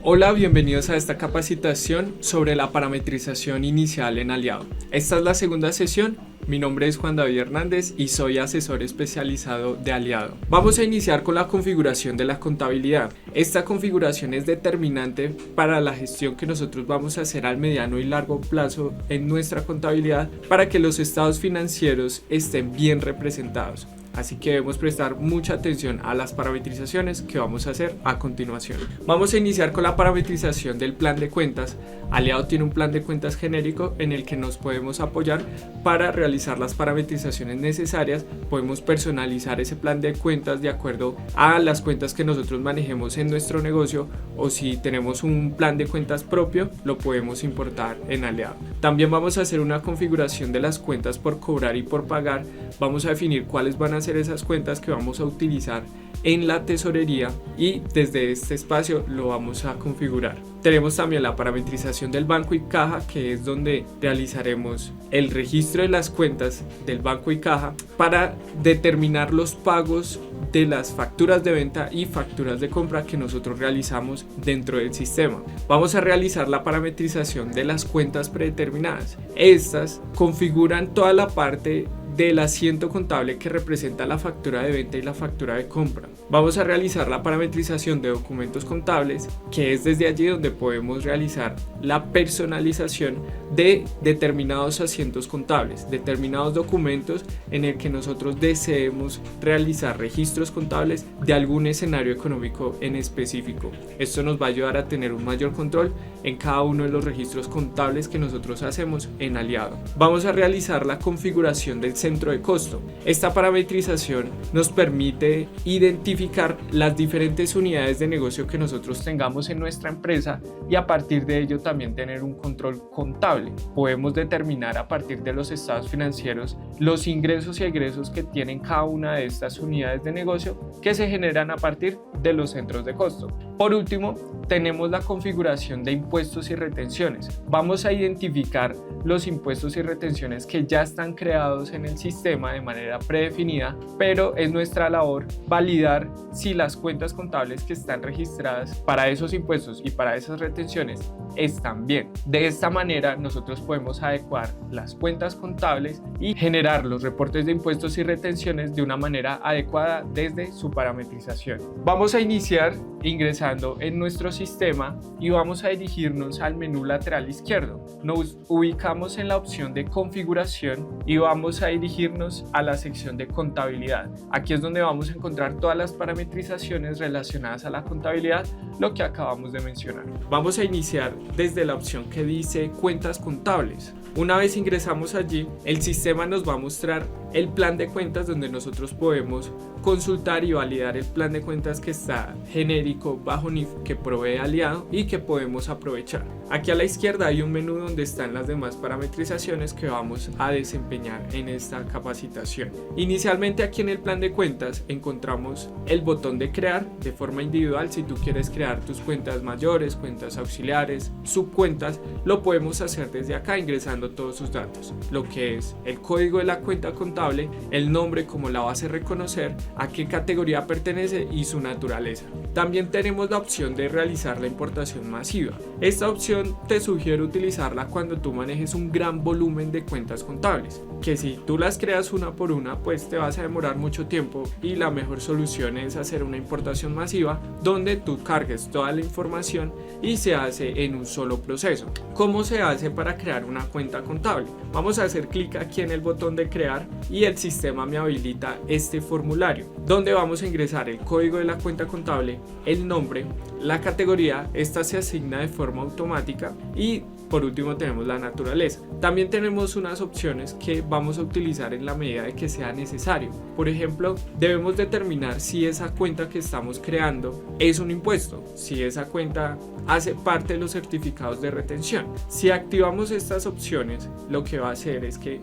Hola, bienvenidos a esta capacitación sobre la parametrización inicial en Aliado. Esta es la segunda sesión. Mi nombre es Juan David Hernández y soy asesor especializado de Aliado. Vamos a iniciar con la configuración de la contabilidad. Esta configuración es determinante para la gestión que nosotros vamos a hacer al mediano y largo plazo en nuestra contabilidad para que los estados financieros estén bien representados. Así que debemos prestar mucha atención a las parametrizaciones que vamos a hacer a continuación. Vamos a iniciar con la parametrización del plan de cuentas. Aliado tiene un plan de cuentas genérico en el que nos podemos apoyar para realizar las parametrizaciones necesarias. Podemos personalizar ese plan de cuentas de acuerdo a las cuentas que nosotros manejemos en nuestro negocio, o si tenemos un plan de cuentas propio, lo podemos importar en Aliado. También vamos a hacer una configuración de las cuentas por cobrar y por pagar. Vamos a definir cuáles van a ser esas cuentas que vamos a utilizar en la tesorería y desde este espacio lo vamos a configurar. Tenemos también la parametrización del banco y caja, que es donde realizaremos el registro de las cuentas del banco y caja para determinar los pagos de las facturas de venta y facturas de compra que nosotros realizamos dentro del sistema. Vamos a realizar la parametrización de las cuentas predeterminadas. Estas configuran toda la parte del asiento contable que representa la factura de venta y la factura de compra. Vamos a realizar la parametrización de documentos contables, que es desde allí donde podemos realizar la personalización de determinados asientos contables, determinados documentos en el que nosotros deseemos realizar registros contables de algún escenario económico en específico. Esto nos va a ayudar a tener un mayor control en cada uno de los registros contables que nosotros hacemos en Aliado. Vamos a realizar la configuración del centro de costo. Esta parametrización nos permite identificar las diferentes unidades de negocio que nosotros tengamos en nuestra empresa y a partir de ello también tener un control contable. Podemos determinar a partir de los estados financieros los ingresos y egresos que tienen cada una de estas unidades de negocio que se generan a partir de los centros de costo. Por último, tenemos la configuración de impuestos y retenciones. Vamos a identificar los impuestos y retenciones que ya están creados en el sistema de manera predefinida, pero es nuestra labor validar si las cuentas contables que están registradas para esos impuestos y para esas retenciones están bien. De esta manera nosotros podemos adecuar las cuentas contables y generar los reportes de impuestos y retenciones de una manera adecuada desde su parametrización. Vamos a iniciar ingresando en nuestro sistema y vamos a dirigirnos al menú lateral izquierdo. Nos ubicamos en la opción de configuración y vamos a dirigirnos a la sección de contabilidad. Aquí es donde vamos a encontrar todas las parametrizaciones relacionadas a la contabilidad, lo que acabamos de mencionar. Vamos a iniciar desde la opción que dice cuentas contables. Una vez ingresamos allí, el sistema nos va a mostrar el plan de cuentas donde nosotros podemos consultar y validar el plan de cuentas que está genérico bajo NIF que provee Aliado y que podemos aprovechar. Aquí a la izquierda hay un menú donde están las demás parametrizaciones que vamos a desempeñar en esta capacitación. Inicialmente aquí en el plan de cuentas encontramos el botón de crear de forma individual. Si tú quieres crear tus cuentas mayores, cuentas auxiliares, subcuentas, lo podemos hacer desde acá ingresando todos sus datos, lo que es el código de la cuenta contable, el nombre como la vas a reconocer, a qué categoría pertenece y su naturaleza. También tenemos la opción de realizar la importación masiva. Esta opción te sugiero utilizarla cuando tú manejes un gran volumen de cuentas contables, que si tú las creas una por una pues te vas a demorar mucho tiempo y la mejor solución es hacer una importación masiva donde tú cargues toda la información y se hace en un solo proceso. ¿Cómo se hace para crear una cuenta contable? Vamos a hacer clic aquí en el botón de crear y el sistema me habilita este formulario donde vamos a ingresar el código de la cuenta contable, el nombre, la categoría. Esta se asigna de forma automática y por último tenemos la naturaleza. También tenemos unas opciones que vamos a utilizar en la medida de que sea necesario. Por ejemplo, debemos determinar si esa cuenta que estamos creando es un impuesto, si esa cuenta hace parte de los certificados de retención. Si activamos estas opciones, lo que va a hacer es que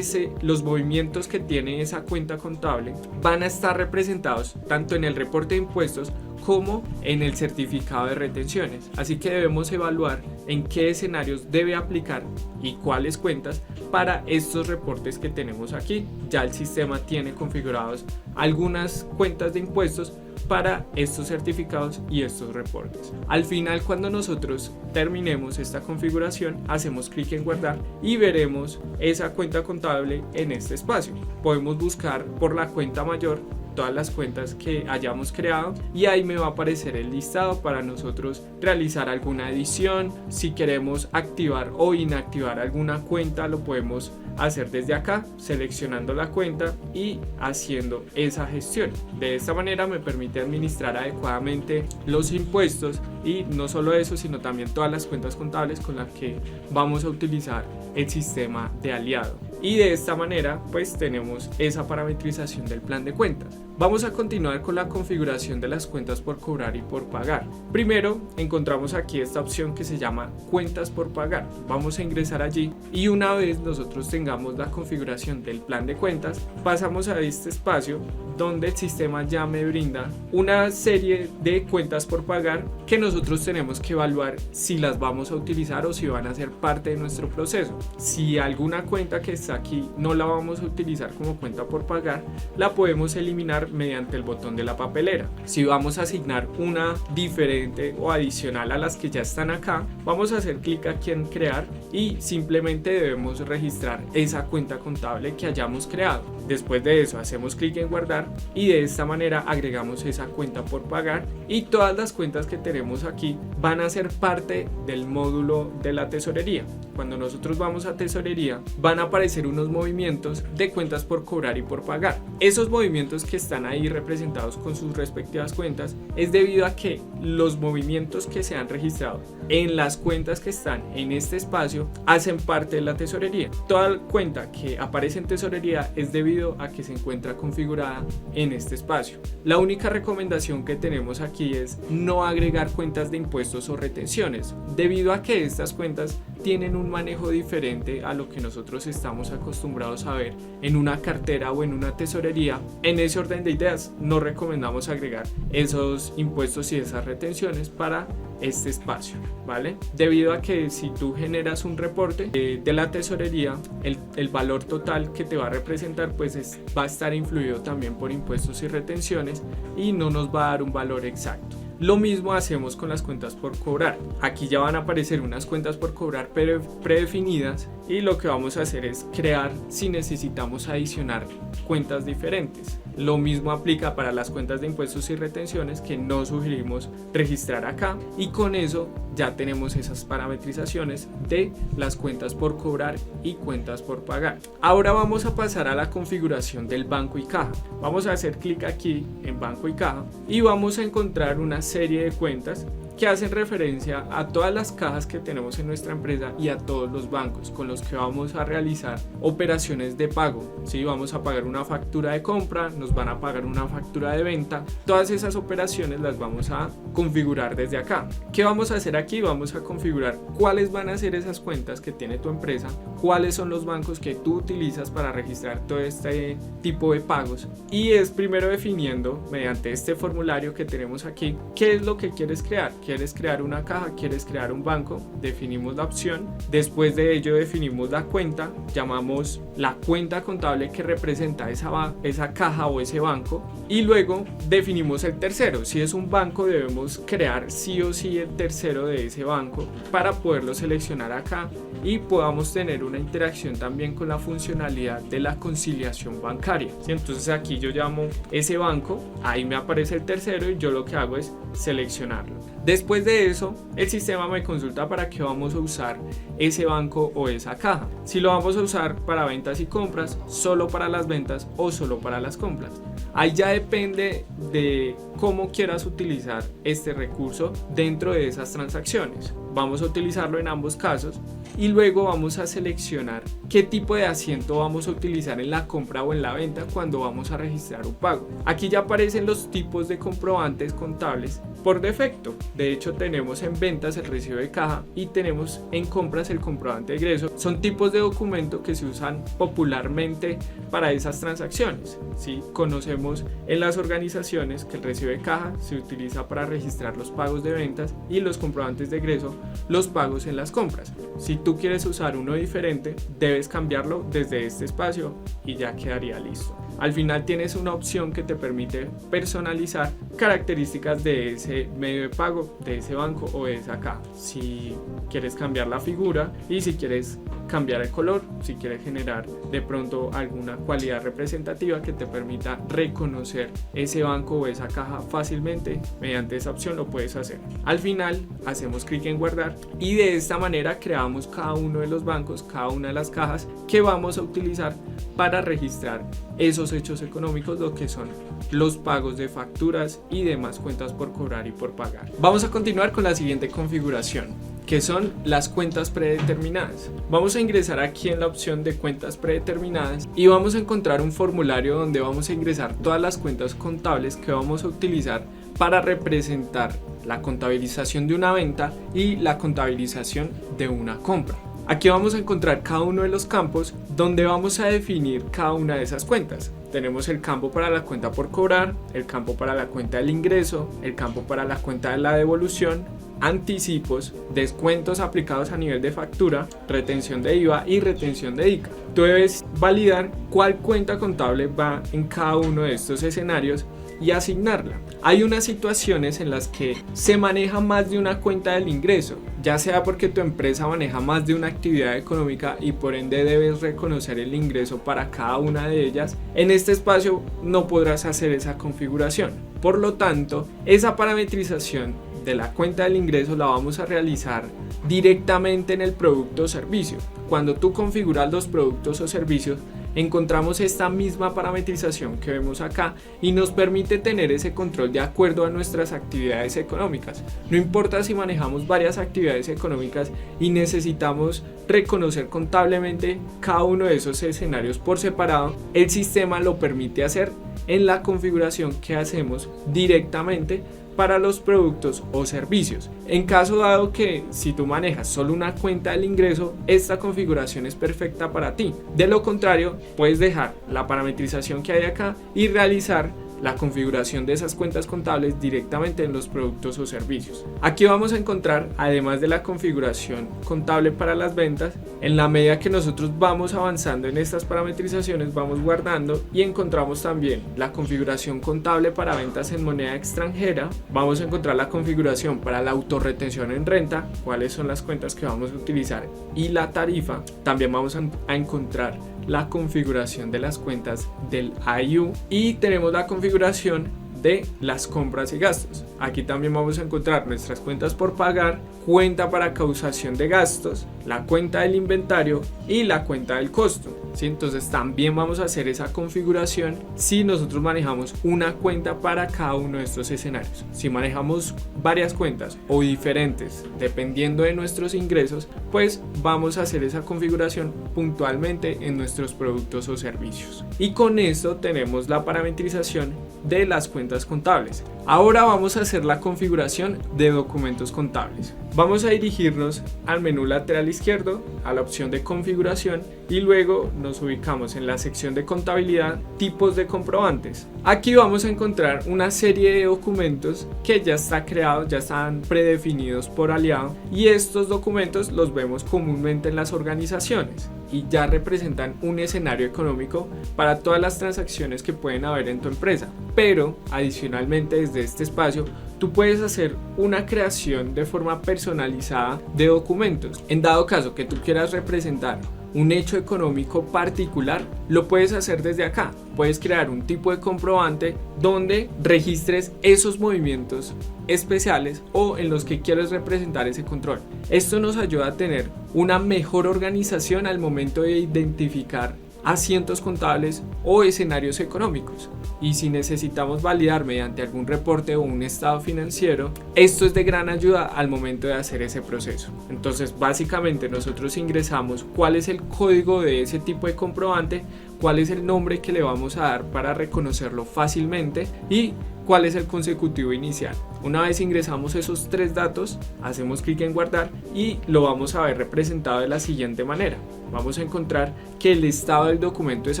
los movimientos que tiene esa cuenta contable van a estar representados tanto en el reporte de impuestos como en el certificado de retenciones. Así que debemos evaluar en qué escenarios debe aplicar y cuáles cuentas para estos reportes que tenemos aquí. Ya el sistema tiene configurados algunas cuentas de impuestos para estos certificados y estos reportes. Al final, cuando nosotros terminemos esta configuración, hacemos clic en guardar y veremos esa cuenta contable en este espacio. Podemos buscar por la cuenta mayor todas las cuentas que hayamos creado y ahí me va a aparecer el listado para nosotros realizar alguna edición. Si queremos activar o inactivar alguna cuenta, lo podemos hacer desde acá, seleccionando la cuenta y haciendo esa gestión. De esta manera me permite administrar adecuadamente los impuestos y no solo eso, sino también todas las cuentas contables con las que vamos a utilizar el sistema de aliado. Y de esta manera pues tenemos esa parametrización del plan de cuentas. Vamos a continuar con la configuración de las cuentas por cobrar y por pagar. Primero encontramos aquí esta opción que se llama cuentas por pagar. Vamos a ingresar allí y una vez nosotros tengamos la configuración del plan de cuentas, pasamos a este espacio donde el sistema ya me brinda una serie de cuentas por pagar que nosotros tenemos que evaluar si las vamos a utilizar o si van a ser parte de nuestro proceso. Si alguna cuenta que está aquí no la vamos a utilizar como cuenta por pagar, la podemos eliminar mediante el botón de la papelera. Si vamos a asignar una diferente o adicional a las que ya están acá, vamos a hacer clic aquí en crear y simplemente debemos registrar esa cuenta contable que hayamos creado. Después de eso hacemos clic en guardar y de esta manera agregamos esa cuenta por pagar y todas las cuentas que tenemos aquí van a ser parte del módulo de la tesorería. Cuando nosotros vamos a tesorería van a aparecer unos movimientos de cuentas por cobrar y por pagar. Esos movimientos que están ahí representados con sus respectivas cuentas es debido a que los movimientos que se han registrado en las cuentas que están en este espacio hacen parte de la tesorería. Toda cuenta que aparece en tesorería es debido a que se encuentra configurada en este espacio. La única recomendación que tenemos aquí es no agregar cuentas de impuestos o retenciones, debido a que estas cuentas tienen un manejo diferente a lo que nosotros estamos acostumbrados a ver en una cartera o en una tesorería. En ese orden de ideas no recomendamos agregar esos impuestos y esas retenciones para este espacio, ¿vale? Debido a que si tú generas un reporte de la tesorería, el valor total que te va a representar pues va a estar influido también por impuestos y retenciones y no nos va a dar un valor exacto. Lo mismo hacemos con las cuentas por cobrar. Aquí ya van a aparecer unas cuentas por cobrar predefinidas y lo que vamos a hacer es crear si necesitamos adicionar cuentas diferentes. Lo mismo aplica para las cuentas de impuestos y retenciones que no sugerimos registrar acá y con eso ya tenemos esas parametrizaciones de las cuentas por cobrar y cuentas por pagar. Ahora vamos a pasar a la configuración del banco y caja. Vamos a hacer clic aquí en banco y caja y vamos a encontrar una serie de cuentas que hacen referencia a todas las cajas que tenemos en nuestra empresa y a todos los bancos con los que vamos a realizar operaciones de pago. Si vamos a pagar una factura de compra, nos van a pagar una factura de venta, todas esas operaciones las vamos a configurar desde acá. ¿Qué vamos a hacer aquí? Vamos a configurar cuáles van a ser esas cuentas que tiene tu empresa, cuáles son los bancos que tú utilizas para registrar todo este tipo de pagos y es primero definiendo mediante este formulario que tenemos aquí qué es lo que quieres crear. ¿Quieres crear una caja? ¿Quieres crear un banco? Definimos la opción. Después de ello definimos la cuenta. Llamamos la cuenta contable que representa esa caja o ese banco. Y luego definimos el tercero. Si es un banco debemos crear sí o sí el tercero de ese banco para poderlo seleccionar acá y podamos tener una interacción también con la funcionalidad de la conciliación bancaria. ¿Sí? Entonces aquí yo llamo ese banco, ahí me aparece el tercero y yo lo que hago es seleccionarlo. Después de eso, el sistema me consulta para qué vamos a usar ese banco o esa caja. Si lo vamos a usar para ventas y compras, solo para las ventas o solo para las compras. Ahí ya depende de cómo quieras utilizar este recurso dentro de esas transacciones. Vamos a utilizarlo en ambos casos y luego vamos a seleccionar qué tipo de asiento vamos a utilizar en la compra o en la venta cuando vamos a registrar un pago. Aquí ya aparecen los tipos de comprobantes contables por defecto. De hecho tenemos en ventas el recibo de caja y tenemos en compras el comprobante de egreso. Son tipos de documento que se usan popularmente para esas transacciones. ¿Sí? Conocemos en las organizaciones que el recibo de caja se utiliza para registrar los pagos de ventas y los comprobantes de egreso los pagos en las compras. Si tú quieres usar uno diferente, debes cambiarlo desde este espacio y ya quedaría listo. Al final tienes una opción que te permite personalizar características de ese medio de pago, de ese banco o de esa caja. Si quieres cambiar la figura y si quieres cambiar el color, si quieres generar de pronto alguna cualidad representativa que te permita reconocer ese banco o esa caja fácilmente, mediante esa opción lo puedes hacer. Al final hacemos clic en guardar y de esta manera creamos cada uno de los bancos, cada una de las cajas que vamos a utilizar para registrar esos hechos económicos, lo que son los pagos de facturas y demás cuentas por cobrar y por pagar. Vamos a continuar con la siguiente configuración, que son las cuentas predeterminadas. Vamos a ingresar aquí en la opción de cuentas predeterminadas y vamos a encontrar un formulario donde vamos a ingresar todas las cuentas contables que vamos a utilizar para representar la contabilización de una venta y la contabilización de una compra. Aquí vamos a encontrar cada uno de los campos donde vamos a definir cada una de esas cuentas. Tenemos el campo para la cuenta por cobrar, el campo para la cuenta del ingreso, el campo para la cuenta de la devolución, anticipos, descuentos aplicados a nivel de factura, retención de IVA y retención de ICA. Tú debes validar cuál cuenta contable va en cada uno de estos escenarios y asignarla. Hay unas situaciones en las que se maneja más de una cuenta del ingreso, ya sea porque tu empresa maneja más de una actividad económica y por ende debes reconocer el ingreso para cada una de ellas. En este espacio no podrás hacer esa configuración. Por lo tanto, esa parametrización de la cuenta del ingreso la vamos a realizar directamente en el producto o servicio. Cuando tú configuras los productos o servicios, encontramos esta misma parametrización que vemos acá y nos permite tener ese control de acuerdo a nuestras actividades económicas. No importa si manejamos varias actividades económicas y necesitamos reconocer contablemente cada uno de esos escenarios por separado, el sistema lo permite hacer en la configuración que hacemos directamente para los productos o servicios. En caso dado que si tú manejas solo una cuenta del ingreso, esta configuración es perfecta para ti. De lo contrario, puedes dejar la parametrización que hay acá y realizar la configuración de esas cuentas contables directamente en los productos o servicios. Aquí vamos a encontrar, además de la configuración contable para las ventas, en la medida que nosotros vamos avanzando en estas parametrizaciones, vamos guardando y encontramos también la configuración contable para ventas en moneda extranjera. Vamos a encontrar la configuración para la autorretención en renta, cuáles son las cuentas que vamos a utilizar y la tarifa. También vamos a encontrar la configuración de las cuentas del IU y tenemos la configuración de las compras y gastos. Aquí también vamos a encontrar nuestras cuentas por pagar, cuenta para causación de gastos, la cuenta del inventario y la cuenta del costo. ¿Sí? Entonces también vamos a hacer esa configuración si nosotros manejamos una cuenta para cada uno de estos escenarios. Si manejamos varias cuentas o diferentes dependiendo de nuestros ingresos, pues vamos a hacer esa configuración puntualmente en nuestros productos o servicios. Y con esto tenemos la parametrización de las cuentas contables. Ahora vamos a hacer la configuración de documentos contables. Vamos a dirigirnos al menú lateral izquierdo, a la opción de configuración y luego nos ubicamos en la sección de contabilidad, tipos de comprobantes. Aquí vamos a encontrar una serie de documentos que ya está creado, ya están predefinidos por Aliado y estos documentos los vemos comúnmente en las organizaciones y ya representan un escenario económico para todas las transacciones que pueden haber en tu empresa. Pero adicionalmente desde este espacio tú puedes hacer una creación de forma personalizada de documentos. En dado caso que tú quieras representar un hecho económico particular, lo puedes hacer desde acá. Puedes crear un tipo de comprobante donde registres esos movimientos especiales o en los que quieres representar ese control. Esto nos ayuda a tener una mejor organización al momento de identificar asientos contables o escenarios económicos. Y si necesitamos validar mediante algún reporte o un estado financiero, esto es de gran ayuda al momento de hacer ese proceso. Entonces básicamente nosotros ingresamos cuál es el código de ese tipo de comprobante, cuál es el nombre que le vamos a dar para reconocerlo fácilmente y cuál es el consecutivo inicial. Una vez ingresamos esos tres datos, hacemos clic en guardar y lo vamos a ver representado de la siguiente manera. Vamos a encontrar que el estado del documento es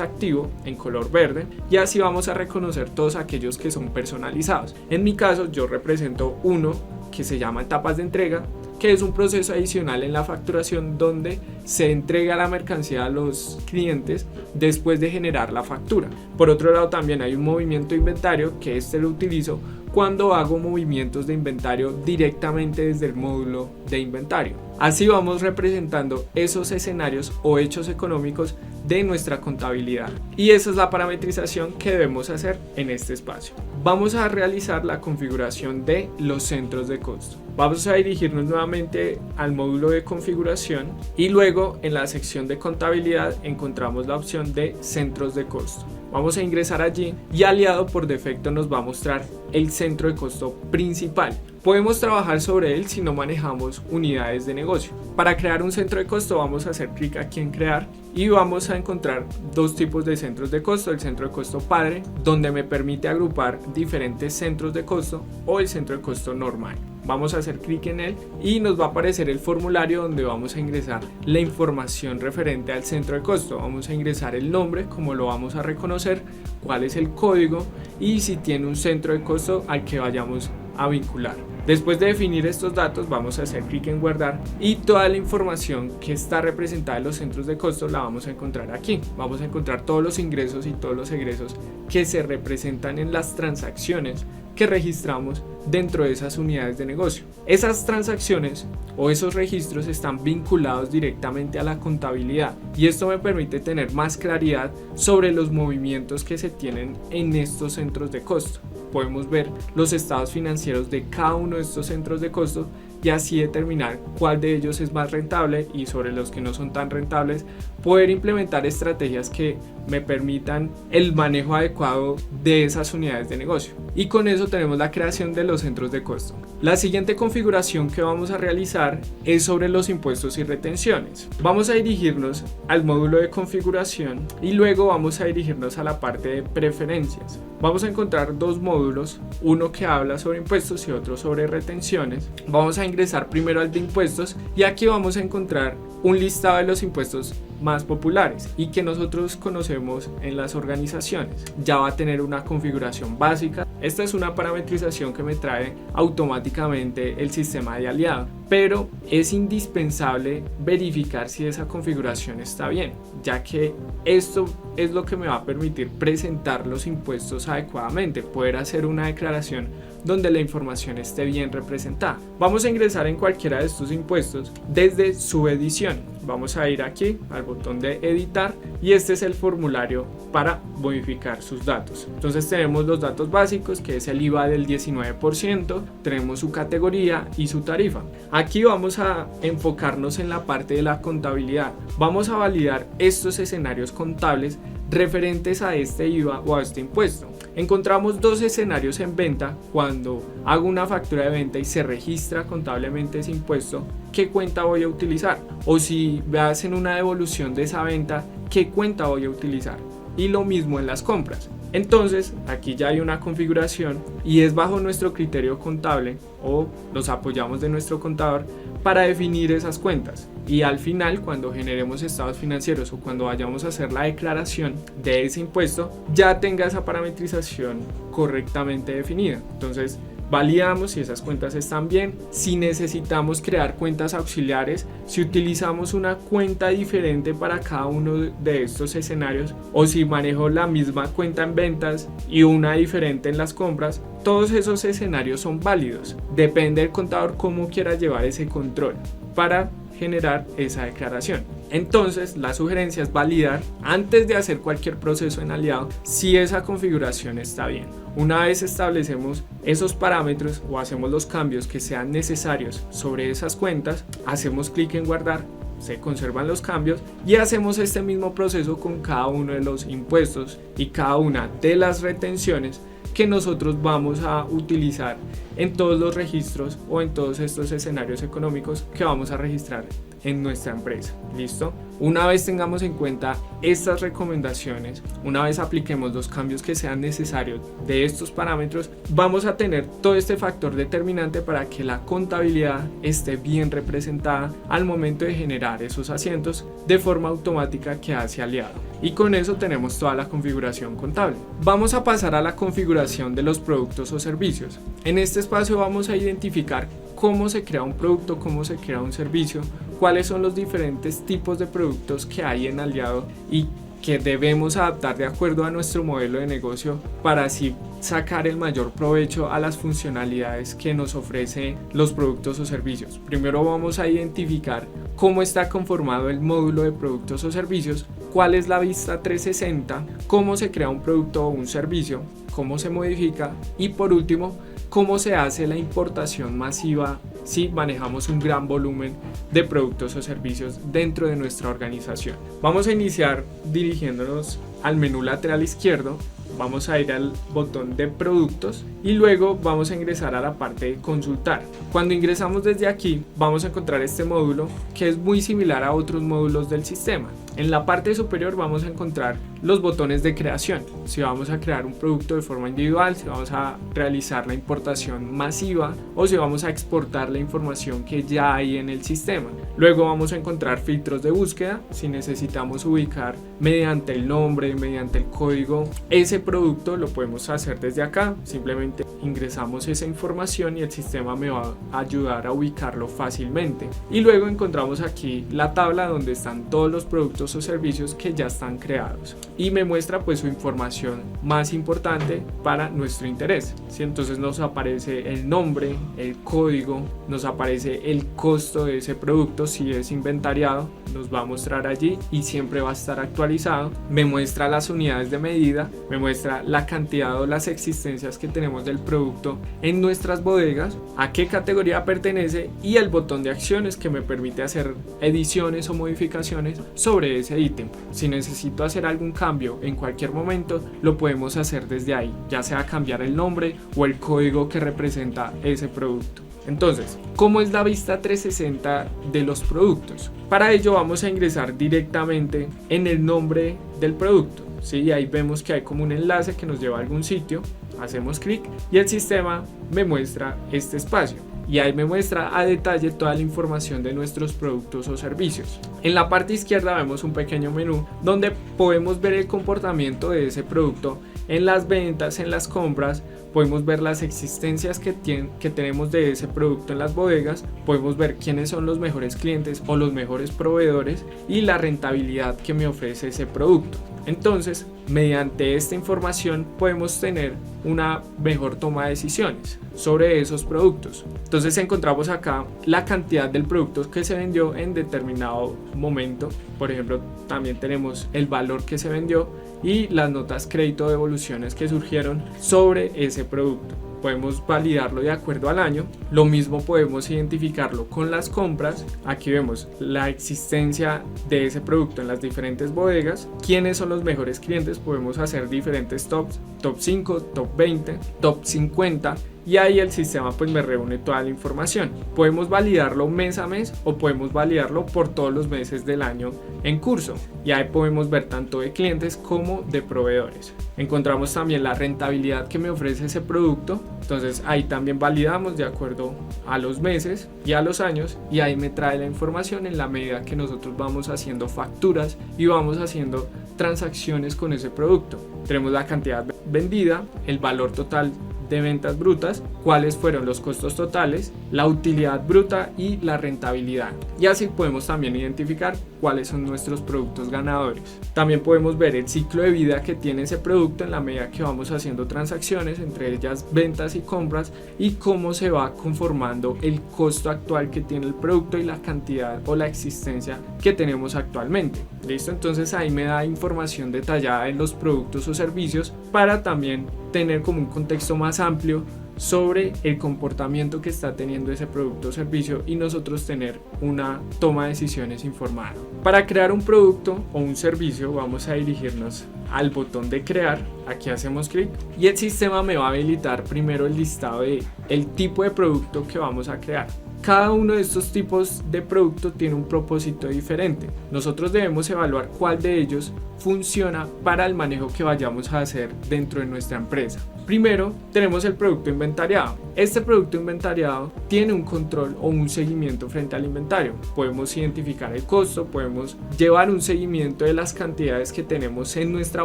activo en color verde y así vamos a reconocer todos aquellos que son personalizados. En mi caso yo represento uno que se llama etapas de entrega, que es un proceso adicional en la facturación donde se entrega la mercancía a los clientes después de generar la factura. Por otro lado, también hay un movimiento de inventario, que este lo utilizo cuando hago movimientos de inventario directamente desde el módulo de inventario. Así vamos representando esos escenarios o hechos económicos de nuestra contabilidad, y esa es la parametrización que debemos hacer en este espacio. Vamos a realizar la configuración de los centros de costo. Vamos a dirigirnos nuevamente al módulo de configuración y luego en la sección de contabilidad encontramos la opción de centros de costo. Vamos a ingresar allí y Aliado por defecto nos va a mostrar el centro de costo principal. Podemos trabajar sobre él si no manejamos unidades de negocio. Para crear un centro de costo vamos a hacer clic aquí en crear y vamos a encontrar dos tipos de centros de costo: el centro de costo padre, donde me permite agrupar diferentes centros de costo, o el centro de costo normal. Vamos a hacer clic en él y nos va a aparecer el formulario donde vamos a ingresar la información referente al centro de costo. Vamos a ingresar el nombre, como lo vamos a reconocer, cuál es el código y si tiene un centro de costo al que vayamos a vincular. Después de definir estos datos vamos a hacer clic en guardar y toda la información que está representada en los centros de costo la vamos a encontrar aquí. Vamos a encontrar todos los ingresos y todos los egresos que se representan en las transacciones que registramos dentro de esas unidades de negocio. Esas transacciones o esos registros están vinculados directamente a la contabilidad y esto me permite tener más claridad sobre los movimientos que se tienen en estos centros de costo. Podemos ver los estados financieros de cada uno de estos centros de costo y así determinar cuál de ellos es más rentable, y sobre los que no son tan rentables poder implementar estrategias que me permitan el manejo adecuado de esas unidades de negocio. Y con eso tenemos la creación de los centros de costo. La siguiente configuración que vamos a realizar es sobre los impuestos y retenciones. Vamos a dirigirnos al módulo de configuración y luego vamos a dirigirnos a la parte de preferencias. Vamos a encontrar dos módulos, uno que habla sobre impuestos y otro sobre retenciones. Vamos a ingresar primero al de impuestos y aquí vamos a encontrar un listado de los impuestos más populares y que nosotros conocemos en las organizaciones. Ya va a tener una configuración básica. Esta es una parametrización que me trae automáticamente el sistema de Aliado, pero es indispensable verificar si esa configuración está bien, ya que esto es lo que me va a permitir presentar los impuestos adecuadamente, poder hacer una declaración donde la información esté bien representada. Vamos a ingresar en cualquiera de estos impuestos desde su edición. Vamos a ir aquí al botón de editar y este es el formulario para modificar sus datos. Entonces tenemos los datos básicos, que es el IVA del 19%, tenemos su categoría y su tarifa. Aquí vamos a enfocarnos en la parte de la contabilidad. Vamos a validar estos escenarios contables referentes a este IVA o a este impuesto. Encontramos dos escenarios en venta. Cuando hago una factura de venta y se registra contablemente ese impuesto, ¿qué cuenta voy a utilizar? O si me hacen una devolución de esa venta, ¿qué cuenta voy a utilizar? Y lo mismo en las compras. Entonces aquí ya hay una configuración y es bajo nuestro criterio contable o nos apoyamos de nuestro contador para definir esas cuentas, y al final cuando generemos estados financieros o cuando vayamos a hacer la declaración de ese impuesto ya tenga esa parametrización correctamente definida. Entonces validamos si esas cuentas están bien. Si necesitamos crear cuentas auxiliares, si utilizamos una cuenta diferente para cada uno de estos escenarios, o si manejo la misma cuenta en ventas y una diferente en las compras, todos esos escenarios son válidos. Depende del contador cómo quiera llevar ese control para generar esa declaración. Entonces la sugerencia es validar antes de hacer cualquier proceso en Aliado si esa configuración está bien. Una vez establecemos esos parámetros o hacemos los cambios que sean necesarios sobre esas cuentas, hacemos clic en guardar, se conservan los cambios y hacemos este mismo proceso con cada uno de los impuestos y cada una de las retenciones que nosotros vamos a utilizar en todos los registros o en todos estos escenarios económicos que vamos a registrar en nuestra empresa. ¿Listo? Una vez tengamos en cuenta estas recomendaciones, una vez apliquemos los cambios que sean necesarios de estos parámetros, vamos a tener todo este factor determinante para que la contabilidad esté bien representada al momento de generar esos asientos de forma automática que hace Aliado. Y con eso tenemos toda la configuración contable. Vamos a pasar a la configuración de los productos o servicios. En este espacio vamos a identificar cómo se crea un producto, cómo se crea un servicio, cuáles son los diferentes tipos de productos que hay en Aliado y que debemos adaptar de acuerdo a nuestro modelo de negocio para así sacar el mayor provecho a las funcionalidades que nos ofrecen los productos o servicios. Primero vamos a identificar cómo está conformado el módulo de productos o servicios, cuál es la vista 360, cómo se crea un producto o un servicio, cómo se modifica y por último, cómo se hace la importación masiva si manejamos un gran volumen de productos o servicios dentro de nuestra organización. Vamos a iniciar dirigiéndonos al menú lateral izquierdo. Vamos a ir al botón de productos y luego vamos a ingresar a la parte de consultar. Cuando ingresamos desde aquí vamos a encontrar este módulo que es muy similar a otros módulos del sistema. En la parte superior vamos a encontrar los botones de creación, si vamos a crear un producto de forma individual, si vamos a realizar la importación masiva o si vamos a exportar la información que ya hay en el sistema. Luego vamos a encontrar filtros de búsqueda, si necesitamos ubicar mediante el nombre, mediante el código ese producto, lo podemos hacer desde acá, simplemente ingresamos esa información y el sistema me va a ayudar a ubicarlo fácilmente. Y luego encontramos aquí la tabla donde están todos los productos o servicios que ya están creados y me muestra pues su información más importante para nuestro interés. ¿Sí? Entonces nos aparece el nombre, el código, nos aparece el costo de ese producto, si es inventariado nos va a mostrar allí y siempre va a estar actualizado. Me muestra las unidades de medida, me muestra la cantidad o las existencias que tenemos del producto en nuestras bodegas, a qué categoría pertenece y el botón de acciones que me permite hacer ediciones o modificaciones sobre ese ítem. Si necesito hacer algún cambio en cualquier momento, lo podemos hacer desde ahí, ya sea cambiar el nombre o el código que representa ese producto. Entonces, ¿cómo es la vista 360 de los productos? Para ello vamos a ingresar directamente en el nombre del producto. ¿Sí? Ahí vemos que hay como un enlace que nos lleva a algún sitio, hacemos clic y el sistema me muestra este espacio. Y ahí me muestra a detalle toda la información de nuestros productos o servicios. En la parte izquierda vemos un pequeño menú donde podemos ver el comportamiento de ese producto en las ventas, en las compras, podemos ver las existencias que tenemos de ese producto en las bodegas, podemos ver quiénes son los mejores clientes o los mejores proveedores y la rentabilidad que me ofrece ese producto. Entonces, mediante esta información podemos tener una mejor toma de decisiones sobre esos productos. Entonces encontramos acá la cantidad del producto que se vendió en determinado momento. Por ejemplo, también tenemos el valor que se vendió y las notas crédito de evoluciones que surgieron sobre ese producto. Podemos validarlo de acuerdo al año. Lo mismo podemos identificarlo con las compras. Aquí vemos la existencia de ese producto en las diferentes bodegas, quiénes son los mejores clientes, podemos hacer diferentes tops, top 5, top 20, top 50 y ahí el sistema pues me reúne toda la información. Podemos validarlo mes a mes o podemos validarlo por todos los meses del año en curso y ahí podemos ver tanto de clientes como de proveedores. Encontramos también la rentabilidad que me ofrece ese producto, entonces ahí también validamos de acuerdo a los meses y a los años y ahí me trae la información en la medida que nosotros vamos haciendo facturas y vamos haciendo transacciones con ese producto. Tenemos la cantidad vendida, el valor total de ventas brutas, cuáles fueron los costos totales, la utilidad bruta y la rentabilidad. Y así podemos también identificar cuáles son nuestros productos ganadores. También podemos ver el ciclo de vida que tiene ese producto en la medida que vamos haciendo transacciones, entre ellas ventas y compras, y cómo se va conformando el costo actual que tiene el producto y la cantidad o la existencia que tenemos actualmente. ¿Listo? Entonces ahí me da información detallada en los productos o servicios para también tener como un contexto más amplio sobre el comportamiento que está teniendo ese producto o servicio y nosotros tener una toma de decisiones informada. Para crear un producto o un servicio vamos a dirigirnos al botón de crear, aquí hacemos clic y el sistema me va a habilitar primero el listado de el tipo de producto que vamos a crear. Cada uno de estos tipos de producto tiene un propósito diferente. Nosotros debemos evaluar cuál de ellos funciona para el manejo que vayamos a hacer dentro de nuestra empresa. Primero tenemos el producto inventariado. Este producto inventariado tiene un control o un seguimiento frente al inventario. Podemos identificar el costo, podemos llevar un seguimiento de las cantidades que tenemos en nuestra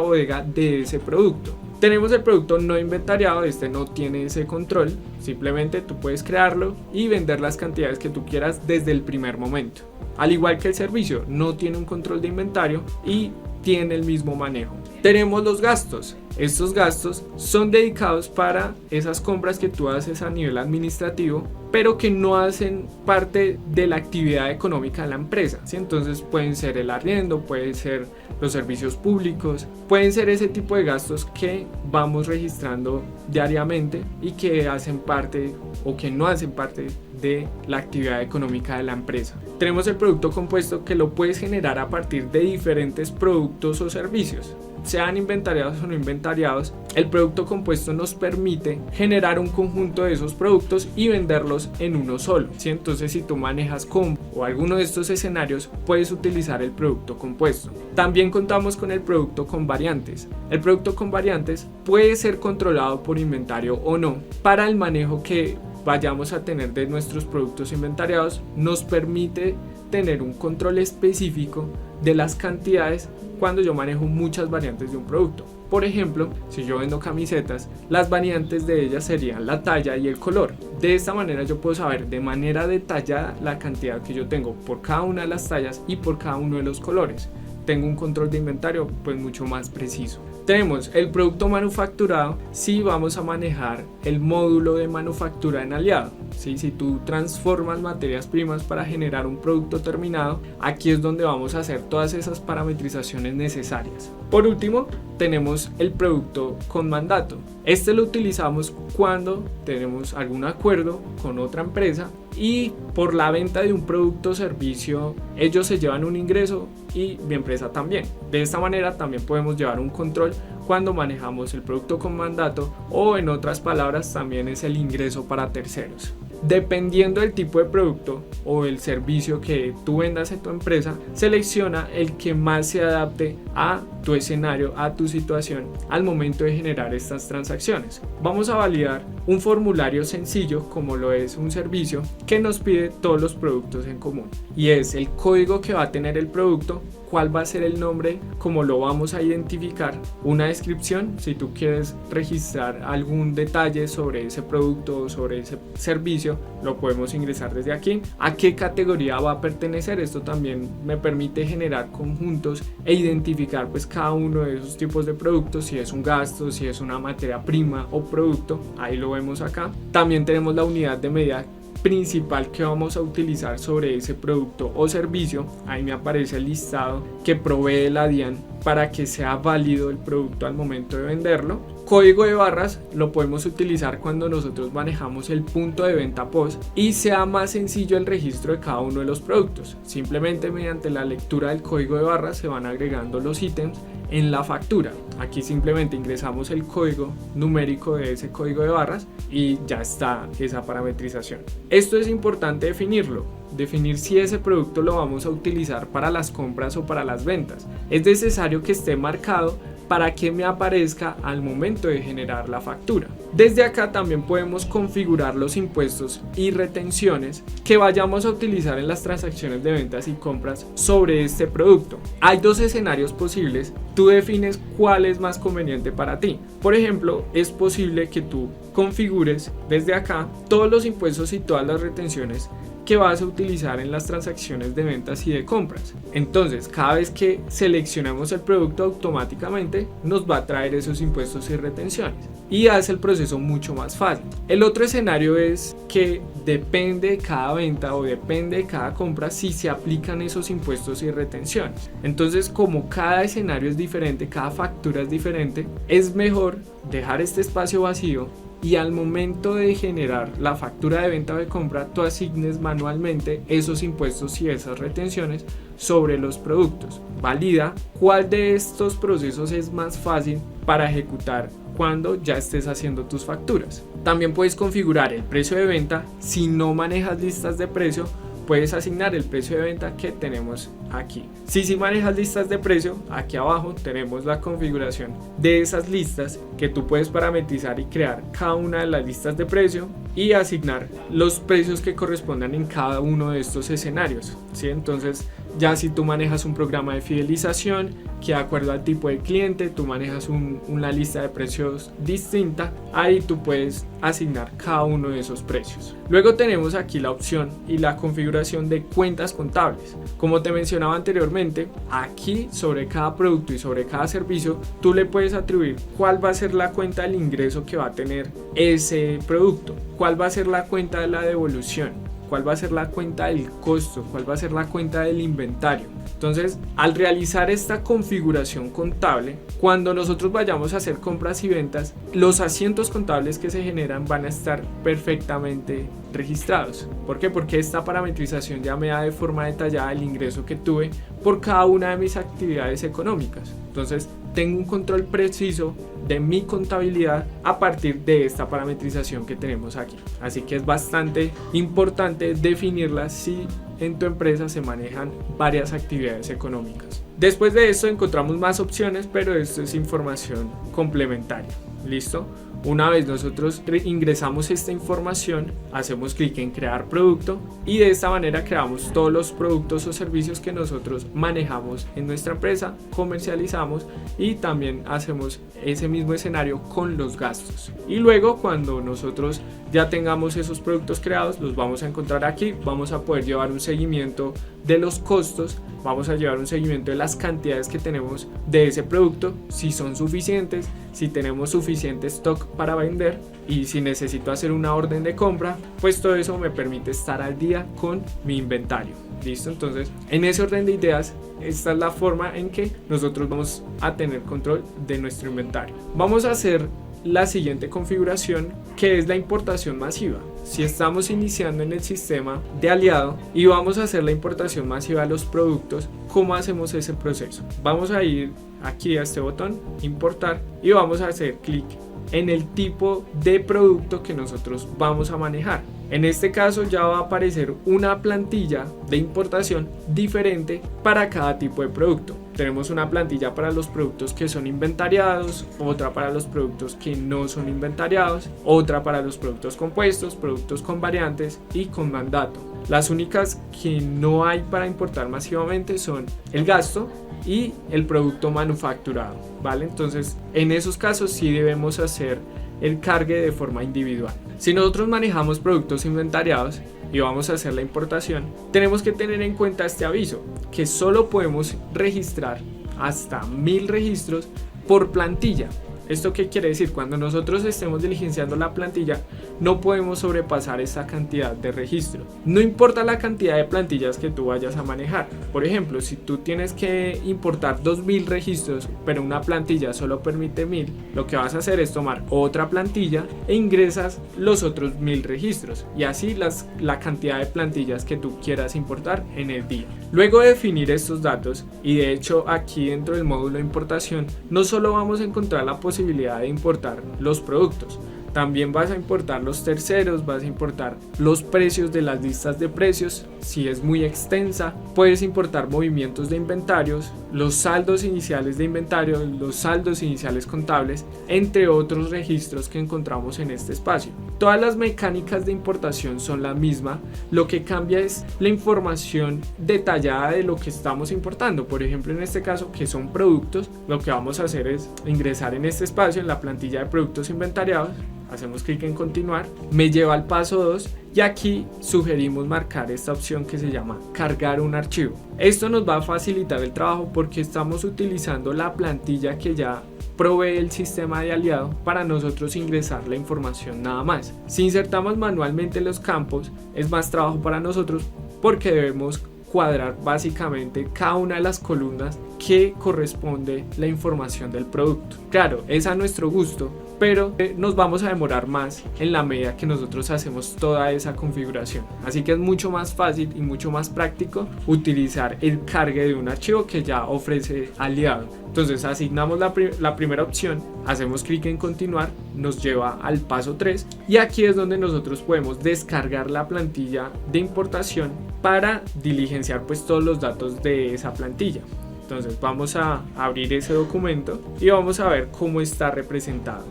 bodega de ese producto. Tenemos el producto no inventariado, este no tiene ese control, simplemente tú puedes crearlo y vender las cantidades que tú quieras desde el primer momento. Al igual que el servicio, no tiene un control de inventario y tiene el mismo manejo. Tenemos los gastos. Estos gastos son dedicados para esas compras que tú haces a nivel administrativo, pero que no hacen parte de la actividad económica de la empresa, ¿sí? Entonces pueden ser el arriendo, pueden ser los servicios públicos, pueden ser ese tipo de gastos que vamos registrando diariamente y que hacen parte o que no hacen parte de la actividad económica de la empresa. Tenemos el producto compuesto, que lo puedes generar a partir de diferentes productos o servicios. Sean inventariados o no inventariados, el producto compuesto nos permite generar un conjunto de esos productos y venderlos en uno solo, ¿sí? Entonces, si tú manejas combo o alguno de estos escenarios, puedes utilizar el producto compuesto. También contamos con el producto con variantes. El producto con variantes puede ser controlado por inventario o no. Para el manejo que vayamos a tener de nuestros productos inventariados, nos permite tener un control específico de las cantidades cuando yo manejo muchas variantes de un producto. Por ejemplo, si yo vendo camisetas, las variantes de ellas serían la talla y el color. De esta manera yo puedo saber de manera detallada la cantidad que yo tengo por cada una de las tallas y por cada uno de los colores. Tengo un control de inventario pues mucho más preciso. Tenemos el producto manufacturado si vamos a manejar el módulo de manufactura en aliado. ¿Sí? Si tú transformas materias primas para generar un producto terminado, aquí es donde vamos a hacer todas esas parametrizaciones necesarias. Por último, tenemos el producto con mandato. Este lo utilizamos cuando tenemos algún acuerdo con otra empresa y por la venta de un producto o servicio ellos se llevan un ingreso y mi empresa también. De esta manera también podemos llevar un control cuando manejamos el producto con mandato, o en otras palabras también es el ingreso para terceros. Dependiendo del tipo de producto o el servicio que tú vendas en tu empresa, selecciona el que más se adapte a tu escenario, a tu situación al momento de generar estas transacciones. Vamos a validar un formulario sencillo como lo es un servicio que nos pide todos los productos en común, y es el código que va a tener el producto, cuál va a ser el nombre, cómo lo vamos a identificar, una descripción si tú quieres registrar algún detalle sobre ese producto o sobre ese servicio, lo podemos ingresar desde aquí, a qué categoría va a pertenecer. Esto también me permite generar conjuntos e identificar pues cada uno de esos tipos de productos, si es un gasto, si es una materia prima o producto, ahí lo vemos acá. También tenemos la unidad de medida principal que vamos a utilizar sobre ese producto o servicio. Ahí me aparece el listado que provee la DIAN para que sea válido el producto al momento de venderlo. Código de barras lo podemos utilizar cuando nosotros manejamos el punto de venta post y sea más sencillo el registro de cada uno de los productos. Simplemente mediante la lectura del código de barras se van agregando los ítems en la factura. Aquí simplemente ingresamos el código numérico de ese código de barras y ya está esa parametrización. Esto es importante definirlo. Definir si ese producto lo vamos a utilizar para las compras o para las ventas. Es necesario que esté marcado para que me aparezca al momento de generar la factura. Desde acá también podemos configurar los impuestos y retenciones que vayamos a utilizar en las transacciones de ventas y compras sobre este producto. Hay dos escenarios posibles, tú defines cuál es más conveniente para ti. Por ejemplo, es posible que tú configures desde acá todos los impuestos y todas las retenciones que vas a utilizar en las transacciones de ventas y de compras. Entonces, cada vez que seleccionamos el producto, automáticamente nos va a traer esos impuestos y retenciones y hace el proceso mucho más fácil. El otro escenario es que depende de cada venta o depende de cada compra si se aplican esos impuestos y retenciones. Entonces, como cada escenario es diferente, cada factura es diferente, es mejor dejar este espacio vacío y al momento de generar la factura de venta o de compra, tú asignes manualmente esos impuestos y esas retenciones sobre los productos. Valida cuál de estos procesos es más fácil para ejecutar cuando ya estés haciendo tus facturas. También puedes configurar el precio de venta. Si no manejas listas de precio, puedes asignar el precio de venta que tenemos aquí. Si manejas listas de precio, aquí abajo tenemos la configuración de esas listas que tú puedes parametrizar y crear cada una de las listas de precio y asignar los precios que correspondan en cada uno de estos escenarios, ¿sí? Entonces Ya si tú manejas un programa de fidelización que de acuerdo al tipo de cliente tú manejas una lista de precios distinta, ahí tú puedes asignar cada uno de esos precios. Luego tenemos aquí la opción y la configuración de cuentas contables. Como te mencionaba anteriormente, aquí sobre cada producto y sobre cada servicio tú le puedes atribuir cuál va a ser la cuenta del ingreso que va a tener ese producto, cuál va a ser la cuenta de la devolución, cuál va a ser la cuenta del costo, cuál va a ser la cuenta del inventario. Entonces, al realizar esta configuración contable, cuando nosotros vayamos a hacer compras y ventas, los asientos contables que se generan van a estar perfectamente registrados. ¿Por qué? Porque esta parametrización ya me da de forma detallada el ingreso que tuve por cada una de mis actividades económicas. Entonces, tengo un control preciso de mi contabilidad a partir de esta parametrización que tenemos aquí. Así que es bastante importante definirla si en tu empresa se manejan varias actividades económicas. Después de esto encontramos más opciones, pero esto es información complementaria. ¿Listo? Una vez nosotros ingresamos esta información, hacemos clic en crear producto y de esta manera creamos todos los productos o servicios que nosotros manejamos en nuestra empresa, comercializamos y también hacemos ese mismo escenario con los gastos. Y luego cuando nosotros ya tengamos esos productos creados, los vamos a encontrar aquí, vamos a poder llevar un seguimiento de los costos, vamos a llevar un seguimiento de las cantidades que tenemos de ese producto, si son suficientes, si tenemos suficiente stock para vender y si necesito hacer una orden de compra, pues todo eso me permite estar al día con mi inventario. ¿Listo? Entonces, en ese orden de ideas, esta es la forma en que nosotros vamos a tener control de nuestro inventario. Vamos a hacer la siguiente configuración, que es la importación masiva. Si estamos iniciando en el sistema de aliado y vamos a hacer la importación masiva de los productos, ¿cómo hacemos ese proceso? Vamos a ir aquí a este botón, importar, y vamos a hacer clic en el tipo de producto que nosotros vamos a manejar. En este caso ya va a aparecer una plantilla de importación diferente para cada tipo de producto. Tenemos una plantilla para los productos que son inventariados, otra para los productos que no son inventariados, otra para los productos compuestos, productos con variantes y con mandato. Las únicas que no hay para importar masivamente son el gasto y el producto manufacturado, ¿vale? Entonces, en esos casos sí debemos hacer el cargue de forma individual. Si nosotros manejamos productos inventariados y vamos a hacer la importación, tenemos que tener en cuenta este aviso, que solo podemos registrar hasta 1000 registros por plantilla. ¿Esto qué quiere decir? Cuando nosotros estemos diligenciando la plantilla, no podemos sobrepasar esa cantidad de registros. No importa la cantidad de plantillas que tú vayas a manejar. Por ejemplo, si tú tienes que importar 2000 registros, pero una plantilla solo permite 1000, lo que vas a hacer es tomar otra plantilla e ingresas los otros 1000 registros. Y así la cantidad de plantillas que tú quieras importar en el día. Luego de definir estos datos, y de hecho aquí dentro del módulo de importación, no solo vamos a encontrar la posibilidad de importar los productos, también vas a importar los terceros, vas a importar los precios de las listas de precios. Si es muy extensa, puedes importar movimientos de inventarios, los saldos iniciales de inventario, los saldos iniciales contables, entre otros registros que encontramos en este espacio. Todas las mecánicas de importación son la misma, lo que cambia es la información detallada de lo que estamos importando. Por ejemplo, en este caso, que son productos, lo que vamos a hacer es ingresar en este espacio, en la plantilla de productos inventariados, hacemos clic en continuar, me lleva al paso 2 y aquí sugerimos marcar esta opción que se llama cargar un archivo. Esto nos va a facilitar el trabajo porque estamos utilizando la plantilla que ya provee el sistema de aliado para nosotros ingresar la información nada más. Si insertamos manualmente los campos es más trabajo para nosotros porque debemos cuadrar básicamente cada una de las columnas que corresponde la información del producto. Claro, es a nuestro gusto, pero nos vamos a demorar más en la medida que nosotros hacemos toda esa configuración. Así que es mucho más fácil y mucho más práctico utilizar el cargue de un archivo que ya ofrece aliado. Entonces asignamos la primera opción, hacemos clic en continuar, nos lleva al paso 3 y aquí es donde nosotros podemos descargar la plantilla de importación para diligenciar pues todos los datos de esa plantilla. Entonces vamos a abrir ese documento y vamos a ver cómo está representado.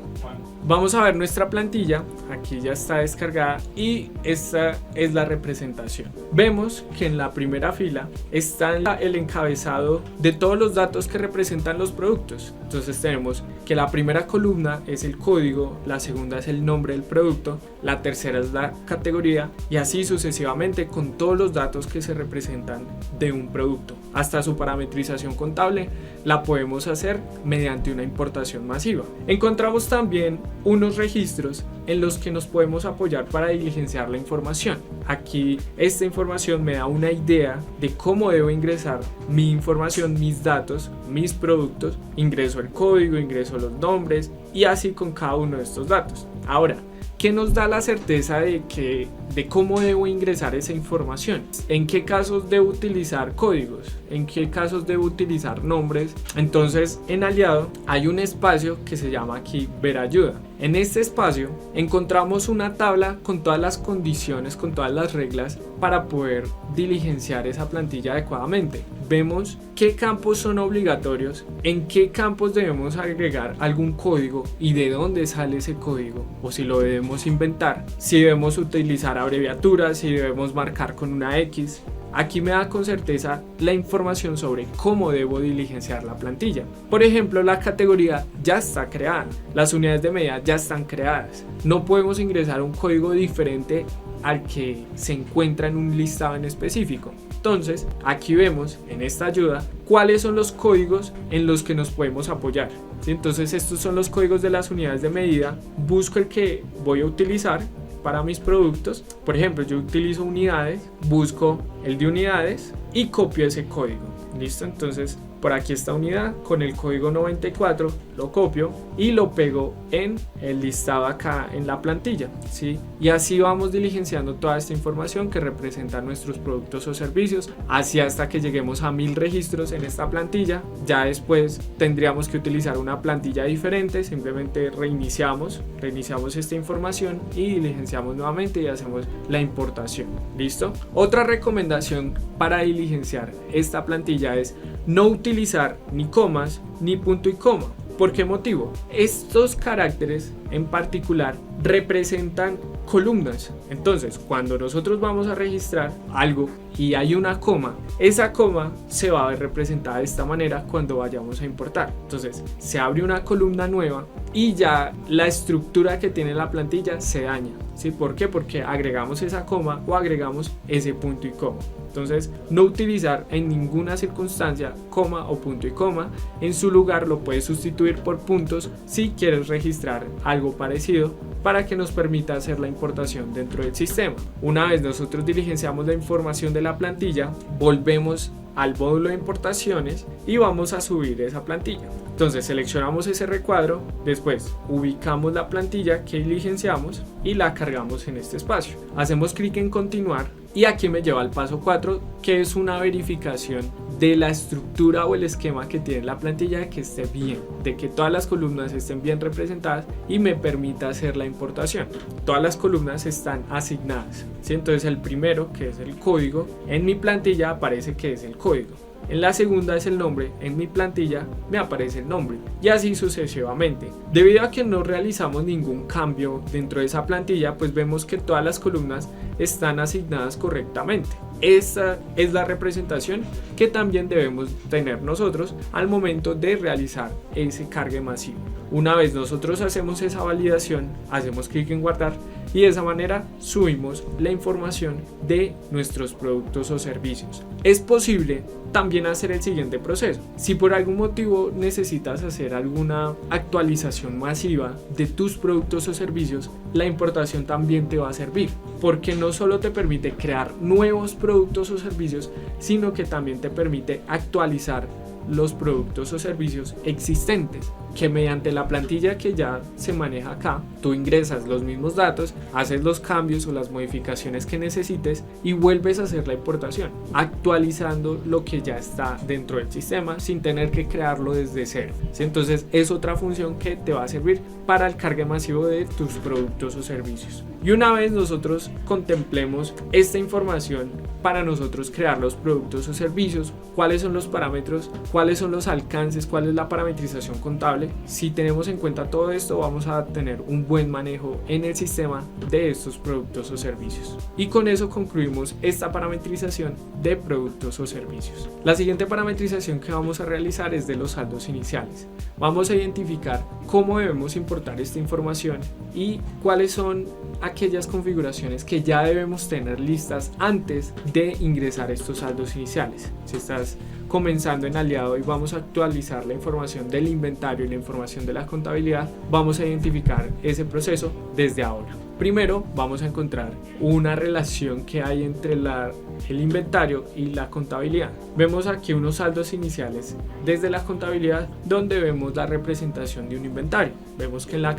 Vamos a ver nuestra plantilla, aquí ya está descargada y esta es la representación. Vemos que en la primera fila está el encabezado de todos los datos que representan los productos. Entonces tenemos que la primera columna es el código, la segunda es el nombre del producto, la tercera es la categoría y así sucesivamente con todos los datos que se representan de un producto. Hasta su parametrización contable la podemos hacer mediante una importación masiva. Encontramos también unos registros en los que nos podemos apoyar para diligenciar la información. Aquí esta información me da una idea de cómo debo ingresar mi información, mis datos, mis productos. Ingreso el código, ingreso los nombres y así con cada uno de estos datos. Ahora, ¿qué nos da la certeza de cómo debo ingresar esa información? ¿En qué casos debo utilizar códigos? ¿En qué casos debo utilizar nombres? Entonces, en Aliado hay un espacio que se llama aquí Ver ayuda. En este espacio encontramos una tabla con todas las condiciones, con todas las reglas para poder diligenciar esa plantilla adecuadamente. Vemos qué campos son obligatorios, en qué campos debemos agregar algún código y de dónde sale ese código o si lo debemos inventar, si debemos utilizar abreviaturas, si debemos marcar con una X. Aquí me da con certeza la información sobre cómo debo diligenciar la plantilla. Por ejemplo, la categoría ya está creada, las unidades de medida ya están creadas. No podemos ingresar un código diferente al que se encuentra en un listado en específico. Entonces, aquí vemos en esta ayuda cuáles son los códigos en los que nos podemos apoyar. ¿Sí? Entonces, estos son los códigos de las unidades de medida. Busco el que voy a utilizar para mis productos. Por ejemplo, yo utilizo unidades, busco el de unidades y copio ese código. ¿Listo? Entonces, por aquí esta unidad con el código 94 lo copio y lo pego en el listado acá en la plantilla, ¿sí? Y así vamos diligenciando toda esta información que representa nuestros productos o servicios, así hasta que lleguemos a 1000 registros en esta plantilla. Ya después tendríamos que utilizar una plantilla diferente, simplemente reiniciamos esta información y diligenciamos nuevamente y hacemos la importación. ¿Listo? Otra recomendación para diligenciar esta plantilla es no utilizar ni comas ni punto y coma. ¿Por qué motivo? Estos caracteres en particular representan columnas. Entonces, cuando nosotros vamos a registrar algo y hay una coma, esa coma se va a ver representada de esta manera cuando vayamos a importar. Entonces, se abre una columna nueva y ya la estructura que tiene la plantilla se daña. ¿Sí? ¿Por qué? Porque agregamos esa coma o agregamos ese punto y coma. Entonces, no utilizar en ninguna circunstancia coma o punto y coma. En su lugar lo puedes sustituir por puntos si quieres registrar algo parecido para que nos permita hacer la importación dentro del sistema. Una vez nosotros diligenciamos la información de la plantilla, volvemos al módulo de importaciones y vamos a subir esa plantilla. Entonces seleccionamos ese recuadro, después ubicamos la plantilla que diligenciamos y la cargamos en este espacio. Hacemos clic en continuar y aquí me lleva al paso 4, que es una verificación de la estructura o el esquema que tiene la plantilla, de que esté bien, de que todas las columnas estén bien representadas y me permita hacer la importación. Todas las columnas están asignadas, ¿sí? Entonces el primero, que es el código, en mi plantilla aparece que es el código. En la segunda es el nombre, en mi plantilla me aparece el nombre y así sucesivamente. Debido a que no realizamos ningún cambio dentro de esa plantilla, pues vemos que todas las columnas están asignadas correctamente. Esta es la representación que también debemos tener nosotros al momento de realizar ese cargue masivo. Una vez nosotros hacemos esa validación, hacemos clic en guardar y de esa manera subimos la información de nuestros productos o servicios. Es posible también hacer el siguiente proceso. Si por algún motivo necesitas hacer alguna actualización masiva de tus productos o servicios, la importación también te va a servir, porque no solo te permite crear nuevos productos o servicios, sino que también te permite actualizar los productos o servicios existentes, que mediante la plantilla que ya se maneja acá, tú ingresas los mismos datos, haces los cambios o las modificaciones que necesites y vuelves a hacer la importación, actualizando lo que ya está dentro del sistema sin tener que crearlo desde cero. ¿Sí? Entonces es otra función que te va a servir para el cargue masivo de tus productos o servicios. Y una vez nosotros contemplemos esta información para nosotros crear los productos o servicios, cuáles son los parámetros, cuáles son los alcances, cuál es la parametrización contable, si tenemos en cuenta todo esto vamos a tener un buen manejo en el sistema de estos productos o servicios. Y con eso concluimos esta parametrización de productos o servicios. La siguiente parametrización que vamos a realizar es de los saldos iniciales. Vamos a identificar cómo debemos importar esta información y cuáles son aquellas configuraciones que ya debemos tener listas antes de ingresar estos saldos iniciales. Si estás comenzando en Aliado y vamos a actualizar la información del inventario y la información de la contabilidad, vamos a identificar ese proceso desde ahora. Primero vamos a encontrar una relación que hay entre el inventario y la contabilidad. Vemos aquí unos saldos iniciales desde la contabilidad donde vemos la representación de un inventario. Vemos que en la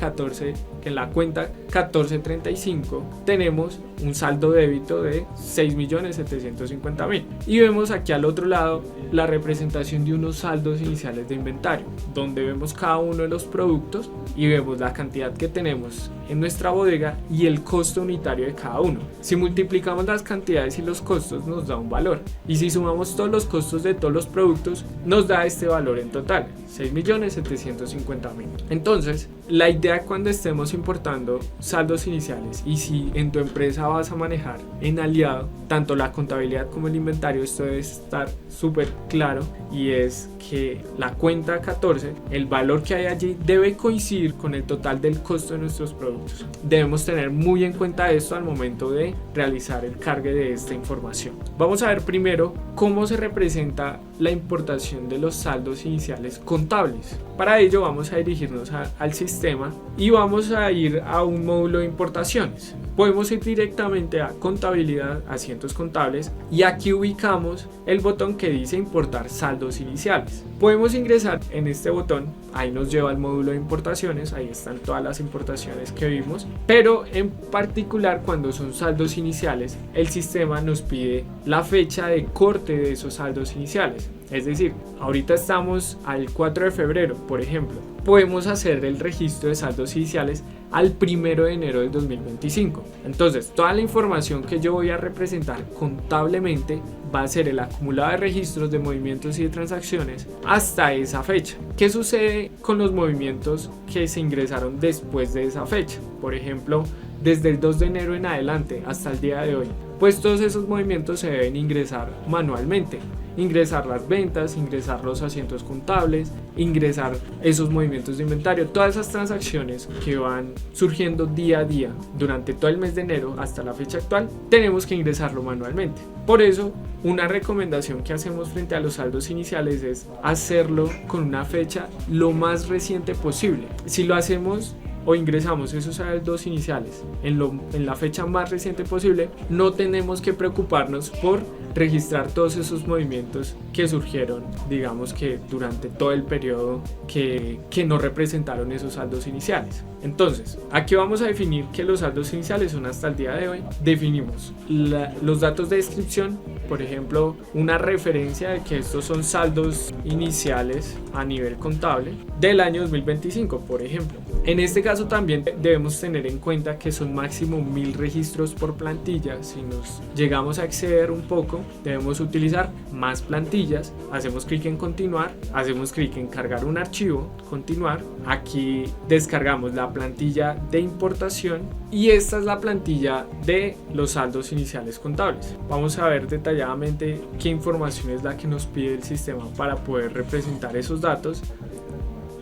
cuenta 1435 tenemos un saldo débito de 6.750.000 y vemos aquí al otro lado la representación de unos saldos iniciales de inventario donde vemos cada uno de los productos y vemos la cantidad que tenemos en nuestra bodega y el costo unitario de cada uno. Si multiplicamos las cantidades y los costos nos da un valor y si sumamos todos los costos de todos los productos nos da este valor en total, 6.750.000. Entonces la idea cuando estemos importando saldos iniciales y si en tu empresa vas a manejar en Aliado tanto la contabilidad como el inventario, esto debe estar súper claro y es que la cuenta 14, el valor que hay allí debe coincidir con el total del costo de nuestros productos. Debemos tener muy en cuenta esto al momento de realizar el cargue de esta información. Vamos a ver primero cómo se representa la importación de los saldos iniciales contables. Para ello vamos a dirigirnos al sistema y vamos a ir a un módulo de importaciones. Podemos ir directamente a contabilidad, asientos contables y aquí ubicamos el botón que dice importar saldos iniciales. Podemos ingresar en este botón, ahí nos lleva al módulo de importaciones, ahí están todas las importaciones que vimos, pero en particular cuando son saldos iniciales, el sistema nos pide la fecha de corte de esos saldos iniciales. Es decir, ahorita estamos al 4 de febrero, por ejemplo. Podemos hacer el registro de saldos iniciales al 1 de enero del 2025. Entonces, toda la información que yo voy a representar contablemente va a ser el acumulado de registros de movimientos y de transacciones hasta esa fecha. ¿Qué sucede con los movimientos que se ingresaron después de esa fecha? Por ejemplo, desde el 2 de enero en adelante hasta el día de hoy. Pues todos esos movimientos se deben ingresar manualmente. Ingresar las ventas, ingresar los asientos contables, ingresar esos movimientos de inventario, todas esas transacciones que van surgiendo día a día durante todo el mes de enero hasta la fecha actual, tenemos que ingresarlo manualmente. Por eso, una recomendación que hacemos frente a los saldos iniciales es hacerlo con una fecha lo más reciente posible. Si lo hacemos o ingresamos esos saldos iniciales en la fecha más reciente posible, no tenemos que preocuparnos por registrar todos esos movimientos que surgieron, digamos que durante todo el periodo que no representaron esos saldos iniciales. Entonces, aquí vamos a definir que los saldos iniciales son hasta el día de hoy. Definimos los datos de descripción, por ejemplo, una referencia de que estos son saldos iniciales a nivel contable del año 2025, por ejemplo. En este caso también debemos tener en cuenta que son máximo 1000 registros por plantilla. Si nos llegamos a exceder un poco, debemos utilizar más plantillas. Hacemos clic en continuar, hacemos clic en cargar un archivo, continuar. Aquí descargamos la plantilla de importación y esta es la plantilla de los saldos iniciales contables. Vamos a ver detalladamente qué información es la que nos pide el sistema para poder representar esos datos.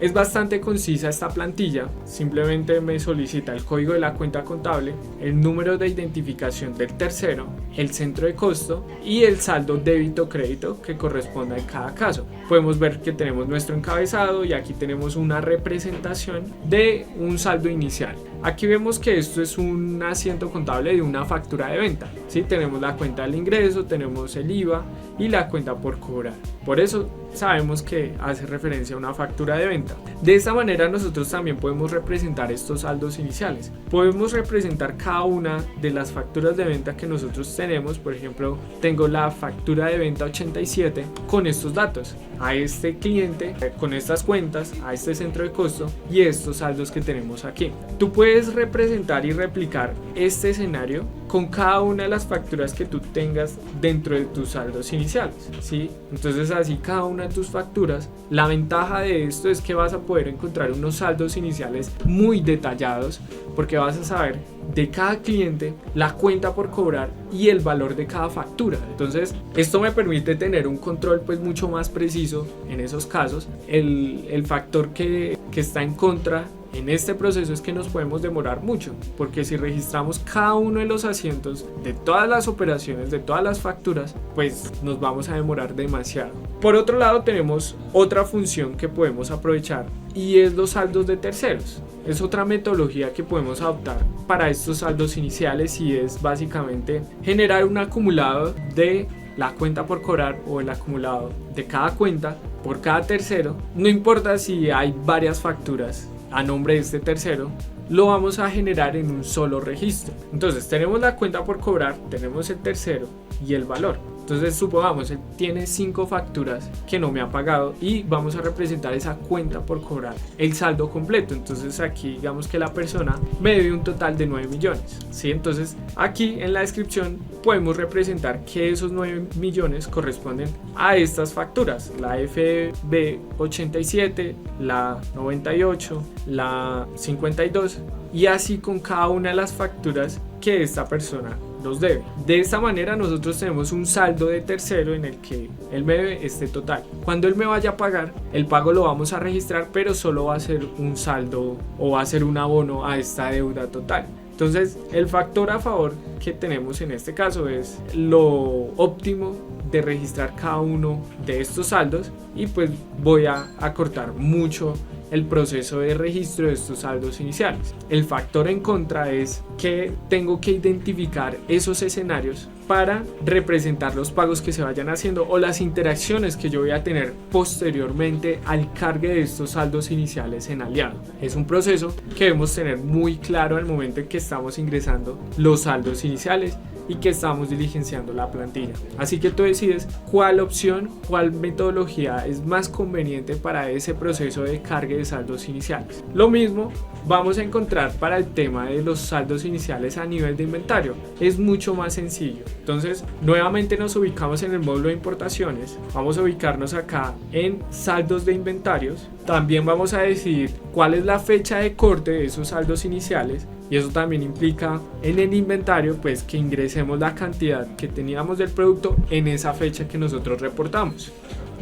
Es bastante concisa esta plantilla, simplemente me solicita el código de la cuenta contable, el número de identificación del tercero, el centro de costo y el saldo débito-crédito que corresponda en cada caso. Podemos ver que tenemos nuestro encabezado y aquí tenemos una representación de un saldo inicial. Aquí vemos que esto es un asiento contable de una factura de venta. ¿Sí? Tenemos la cuenta del ingreso, tenemos el IVA y la cuenta por cobrar. Por eso sabemos que hace referencia a una factura de venta. De esta manera nosotros también podemos representar estos saldos iniciales. Podemos representar cada una de las facturas de venta que nosotros tenemos. Por ejemplo, tengo la factura de venta 87 con estos datos. A este cliente, con estas cuentas, a este centro de costo y estos saldos que tenemos aquí. Tú puedes puedes representar y replicar este escenario con cada una de las facturas que tú tengas dentro de tus saldos iniciales, ¿sí? Entonces así cada una de tus facturas, la ventaja de esto es que vas a poder encontrar unos saldos iniciales muy detallados, porque vas a saber de cada cliente, la cuenta por cobrar y el valor de cada factura. Entonces esto me permite tener un control pues mucho más preciso en esos casos. El factor que está en contra en este proceso es que nos podemos demorar mucho, porque si registramos cada uno de los asientos de todas las operaciones, de todas las facturas, pues nos vamos a demorar demasiado. Por otro lado, tenemos otra función que podemos aprovechar y es los saldos de terceros. Es otra metodología que podemos adoptar para estos saldos iniciales y es básicamente generar un acumulado de la cuenta por cobrar o el acumulado de cada cuenta por cada tercero. No importa si hay varias facturas a nombre de este tercero, lo vamos a generar en un solo registro. Entonces tenemos la cuenta por cobrar, tenemos el tercero y el valor. Entonces supongamos, él tiene 5 facturas que no me ha pagado y vamos a representar esa cuenta por cobrar, el saldo completo. Entonces aquí digamos que la persona me debe un total de 9 millones, ¿sí? Entonces aquí en la descripción podemos representar que esos 9 millones corresponden a estas facturas, la FB87, la 98, la 52 y así con cada una de las facturas que esta persona nos debe. De esta manera nosotros tenemos un saldo de tercero en el que él me debe este total. Cuando él me vaya a pagar, el pago lo vamos a registrar, pero solo va a ser un saldo o va a ser un abono a esta deuda total. Entonces el factor a favor que tenemos en este caso es lo óptimo de registrar cada uno de estos saldos y pues voy a acortar mucho el proceso de registro de estos saldos iniciales. El factor en contra es que tengo que identificar esos escenarios para representar los pagos que se vayan haciendo o las interacciones que yo voy a tener posteriormente al cargue de estos saldos iniciales en Aliado. Es un proceso que debemos tener muy claro al momento en que estamos ingresando los saldos iniciales y que estamos diligenciando la plantilla. Así que tú decides cuál opción, cuál metodología es más conveniente para ese proceso de cargue de saldos iniciales. Lo mismo vamos a encontrar para el tema de los saldos iniciales a nivel de inventario. Es mucho más sencillo. Entonces, nuevamente nos ubicamos en el módulo de importaciones. Vamos a ubicarnos acá en saldos de inventarios. También vamos a decidir cuál es la fecha de corte de esos saldos iniciales. Y eso también implica en el inventario pues que ingresemos la cantidad que teníamos del producto en esa fecha que nosotros reportamos.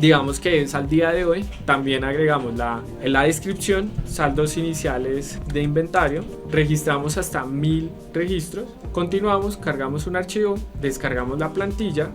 Digamos que es al día de hoy. También agregamos en la descripción saldos iniciales de inventario. Registramos hasta 1000 registros. Continuamos, cargamos un archivo, descargamos la plantilla.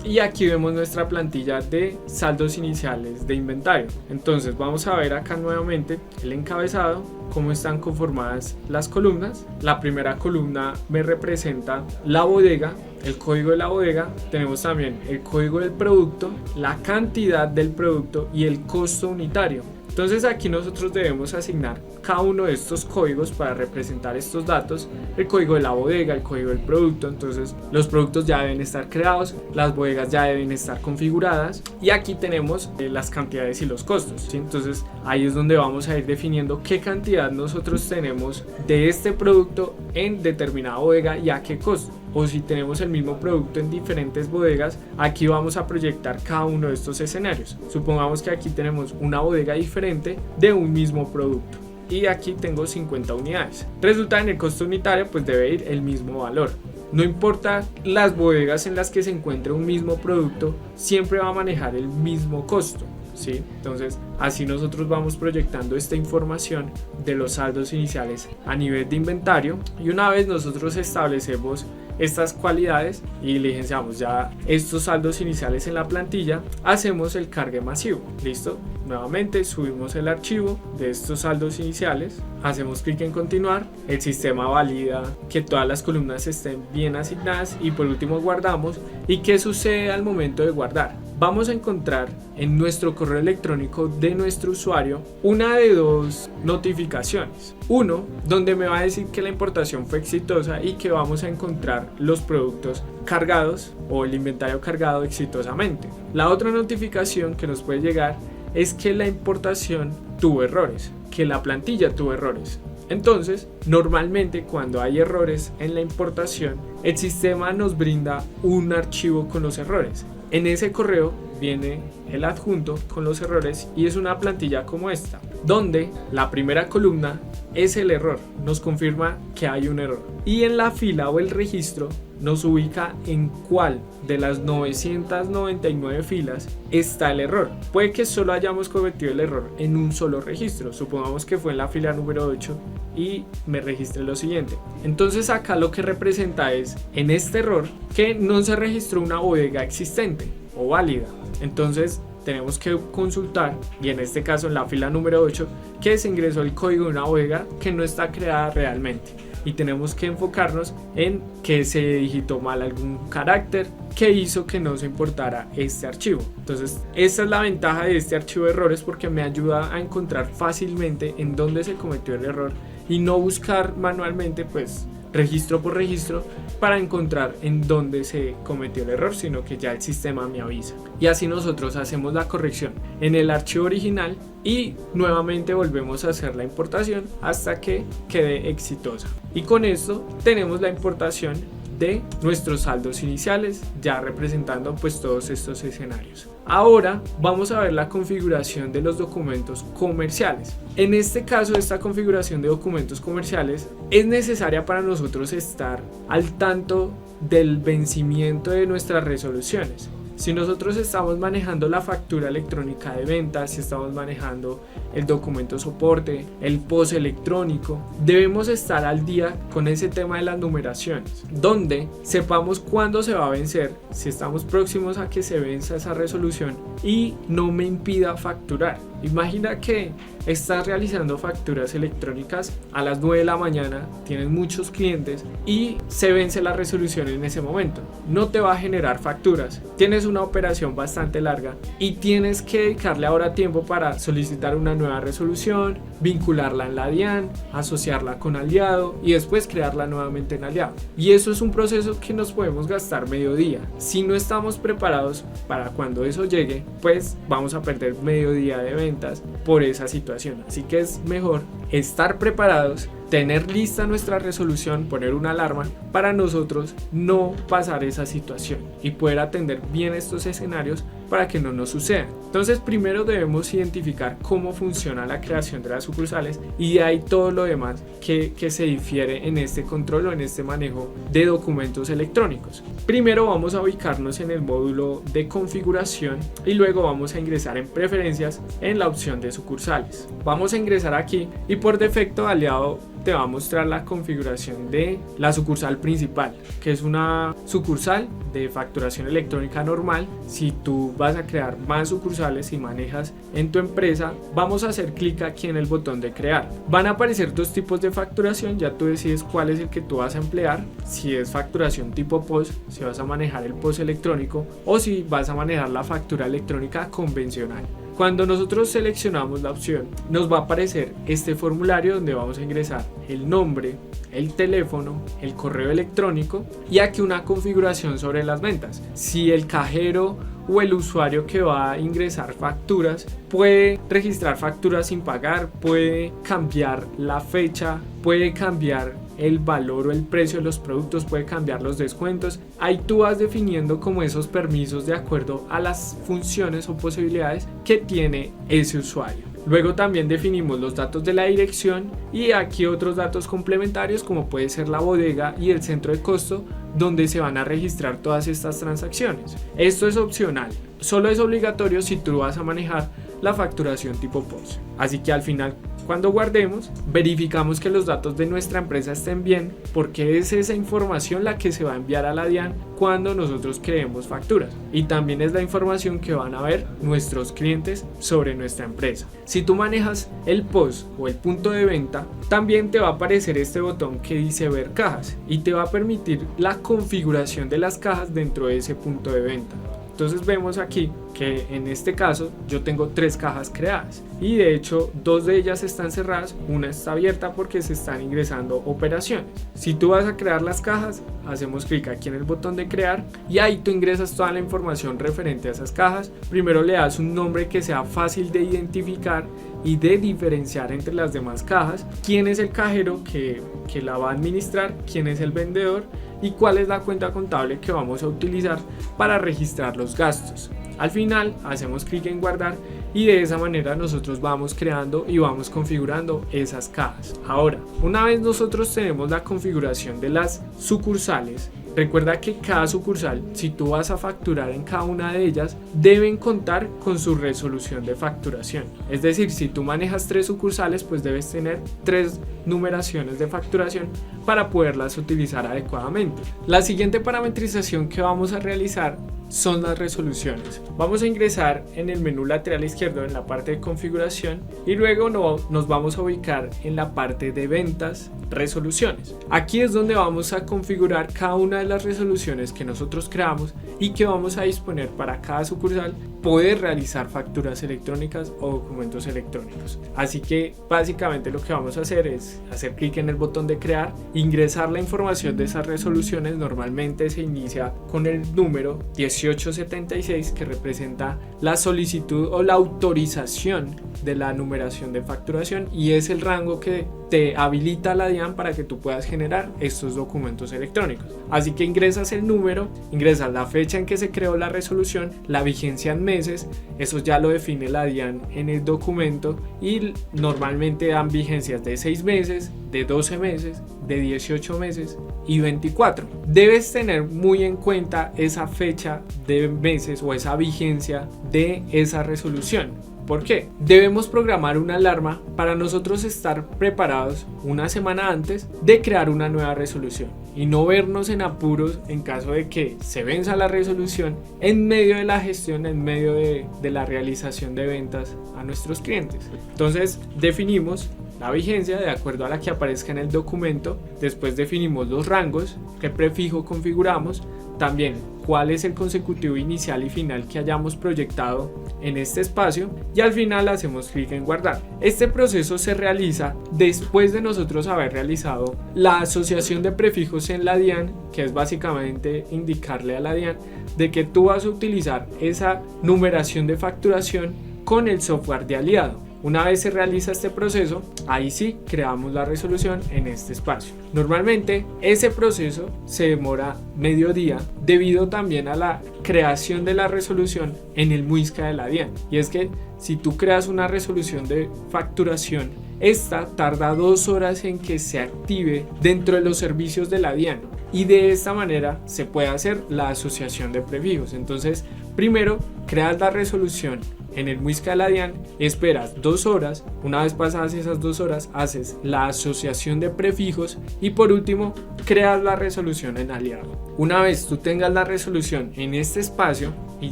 Y aquí vemos nuestra plantilla de saldos iniciales de inventario. Entonces vamos a ver acá nuevamente el encabezado, cómo están conformadas las columnas. La primera columna me representa la bodega, el código de la bodega. Tenemos también el código del producto, la cantidad del producto y el costo unitario. Entonces aquí nosotros debemos asignar cada uno de estos códigos para representar estos datos, el código de la bodega, el código del producto. Entonces los productos ya deben estar creados, las bodegas ya deben estar configuradas y aquí tenemos las cantidades y los costos, ¿sí? Entonces ahí es donde vamos a ir definiendo qué cantidad nosotros tenemos de este producto en determinada bodega y a qué costo. O si tenemos el mismo producto en diferentes bodegas, aquí vamos a proyectar cada uno de estos escenarios. Supongamos que aquí tenemos una bodega diferente de un mismo producto y aquí tengo 50 unidades. Resulta en el costo unitario pues debe ir el mismo valor. No importa las bodegas en las que se encuentre un mismo producto, siempre va a manejar el mismo costo, ¿sí? Entonces así nosotros vamos proyectando esta información de los saldos iniciales a nivel de inventario y una vez nosotros establecemos estas cualidades y diligenciamos ya estos saldos iniciales en la plantilla, hacemos el cargue masivo. Listo, nuevamente subimos el archivo de estos saldos iniciales, hacemos clic en continuar, el sistema valida que todas las columnas estén bien asignadas y por último guardamos. ¿Y qué sucede al momento de guardar? Vamos a encontrar en nuestro correo electrónico de nuestro usuario una de dos notificaciones. Uno, donde me va a decir que la importación fue exitosa y que vamos a encontrar los productos cargados o el inventario cargado exitosamente. La otra notificación que nos puede llegar es que la importación tuvo errores, que la plantilla tuvo errores. Entonces, normalmente cuando hay errores en la importación, el sistema nos brinda un archivo con los errores. En ese correo viene el adjunto con los errores y es una plantilla como esta, donde la primera columna es el error, nos confirma que hay un error, y en la fila o el registro nos ubica en cuál de las 999 filas está el error. Puede que solo hayamos cometido el error en un solo registro, supongamos que fue en la fila número 8 y me registré lo siguiente. Entonces acá lo que representa es, en este error, que no se registró una bodega existente o válida. Entonces tenemos que consultar, y en este caso en la fila número 8, que se ingresó el código de una bodega que no está creada realmente. Y tenemos que enfocarnos en que se digitó mal algún carácter que hizo que no se importara este archivo. Entonces, esta es la ventaja de este archivo de errores, porque me ayuda a encontrar fácilmente en dónde se cometió el error y no buscar manualmente, pues, registro por registro para encontrar en dónde se cometió el error, sino que ya el sistema me avisa. Y así nosotros hacemos la corrección en el archivo original y nuevamente volvemos a hacer la importación hasta que quede exitosa. Y con esto tenemos la importación de nuestros saldos iniciales, ya representando pues todos estos escenarios. Ahora vamos a ver la configuración de los documentos comerciales. En este caso, esta configuración de documentos comerciales es necesaria para nosotros estar al tanto del vencimiento de nuestras resoluciones. Si nosotros estamos manejando la factura electrónica de ventas, si estamos manejando el documento soporte, el POS electrónico, debemos estar al día con ese tema de las numeraciones, donde sepamos cuándo se va a vencer, si estamos próximos a que se venza esa resolución y no me impida facturar. Imagina que estás realizando facturas electrónicas a las 9 de la mañana, tienes muchos clientes y se vence la resolución en ese momento. No te va a generar facturas, tienes una operación bastante larga y tienes que dedicarle ahora tiempo para solicitar una nueva resolución, vincularla en la DIAN, asociarla con Aliado y después crearla nuevamente en Aliado. Y eso es un proceso que nos podemos gastar medio día. Si no estamos preparados para cuando eso llegue, pues vamos a perder medio día de ventas por esa situación. Así que es mejor estar preparados, tener lista nuestra resolución, poner una alarma para nosotros no pasar esa situación y poder atender bien estos escenarios para que no nos sucedan. Entonces, primero debemos identificar cómo funciona la creación de las sucursales y de ahí todo lo demás que se difiere en este control o en este manejo de documentos electrónicos. Primero vamos a ubicarnos en el módulo de configuración y luego vamos a ingresar en preferencias en la opción de sucursales. Vamos a ingresar aquí y por defecto Aliado te va a mostrar la configuración de la sucursal principal, que es una sucursal de facturación electrónica normal. Si tú vas a crear más sucursales y manejas en tu empresa, vamos a hacer clic aquí en el botón de crear. Van a aparecer dos tipos de facturación, ya tú decides cuál es el que tú vas a emplear, si es facturación tipo POS, si vas a manejar el POS electrónico o si vas a manejar la factura electrónica convencional. Cuando nosotros seleccionamos la opción, nos va a aparecer este formulario donde vamos a ingresar el nombre, el teléfono, el correo electrónico y aquí una configuración sobre las ventas. Si el cajero o el usuario que va a ingresar facturas puede registrar facturas sin pagar, puede cambiar la fecha, puede cambiar el valor o el precio de los productos, puede cambiar los descuentos. Ahí tú vas definiendo como esos permisos de acuerdo a las funciones o posibilidades que tiene ese usuario. Luego también definimos los datos de la dirección y aquí otros datos complementarios como puede ser la bodega y el centro de costo donde se van a registrar todas estas transacciones. Esto es opcional, solo es obligatorio si tú vas a manejar la facturación tipo POS. Así que al final, cuando guardemos, verificamos que los datos de nuestra empresa estén bien, porque es esa información la que se va a enviar a la DIAN cuando nosotros creemos facturas. Y también es la información que van a ver nuestros clientes sobre nuestra empresa. Si tú manejas el POS o el punto de venta, también te va a aparecer este botón que dice ver cajas y te va a permitir la configuración de las cajas dentro de ese punto de venta. Entonces vemos aquí que en este caso yo tengo 3 cajas creadas y de hecho 2 de ellas están cerradas, una está abierta porque se están ingresando operaciones. Si tú vas a crear las cajas, hacemos clic aquí en el botón de crear y ahí tú ingresas toda la información referente a esas cajas. Primero le das un nombre que sea fácil de identificar y de diferenciar entre las demás cajas, quién es el cajero que la va a administrar, quién es el vendedor y cuál es la cuenta contable que vamos a utilizar para registrar los gastos. Al final hacemos clic en guardar y de esa manera nosotros vamos creando y vamos configurando esas cajas. Ahora, una vez nosotros tenemos la configuración de las sucursales, recuerda que cada sucursal, si tú vas a facturar en cada una de ellas, deben contar con su resolución de facturación. Es decir, si tú manejas 3 sucursales, pues debes tener 3 numeraciones de facturación para poderlas utilizar adecuadamente. La siguiente parametrización que vamos a realizar son las resoluciones. Vamos a ingresar en el menú lateral izquierdo en la parte de configuración y luego nos vamos a ubicar en la parte de ventas, resoluciones. Aquí es donde vamos a configurar cada una de las resoluciones que nosotros creamos y que vamos a disponer para cada sucursal poder realizar facturas electrónicas o documentos electrónicos. Así que básicamente lo que vamos a hacer es hacer clic en el botón de crear, ingresar la información de esas resoluciones. Normalmente se inicia con el número 1876 que representa la solicitud o la autorización de la numeración de facturación y es el rango que te habilita la DIAN para que tú puedas generar estos documentos electrónicos. Así que ingresas el número, ingresas la fecha en que se creó la resolución, la vigencia en meses, eso ya lo define la DIAN en el documento y normalmente dan vigencias de 6 meses, de 12 meses, de 18 meses y 24. Debes tener muy en cuenta esa fecha de meses o esa vigencia de esa resolución. ¿Por qué? Debemos programar una alarma para nosotros estar preparados una semana antes de crear una nueva resolución y no vernos en apuros en caso de que se venza la resolución en medio de la gestión, en medio de la realización de ventas a nuestros clientes. Entonces definimos la vigencia de acuerdo a la que aparezca en el documento, después definimos los rangos, qué prefijo configuramos, también cuál es el consecutivo inicial y final que hayamos proyectado en este espacio y al final hacemos clic en guardar. Este proceso se realiza después de nosotros haber realizado la asociación de prefijos en la DIAN, que es básicamente indicarle a la DIAN de que tú vas a utilizar esa numeración de facturación con el software de Aliado. Una vez se realiza este proceso, ahí sí creamos la resolución en este espacio. Normalmente ese proceso se demora medio día debido también a la creación de la resolución en el MUISCA de la DIAN. Y es que si tú creas una resolución de facturación, esta tarda 2 horas en que se active dentro de los servicios de la DIAN. Y de esta manera se puede hacer la asociación de prefijos. Entonces, primero creas la resolución en el MUISCA de la DIAN, esperas 2 horas, una vez pasadas esas 2 horas haces la asociación de prefijos y por último creas la resolución en Aliado. Una vez tú tengas la resolución en este espacio y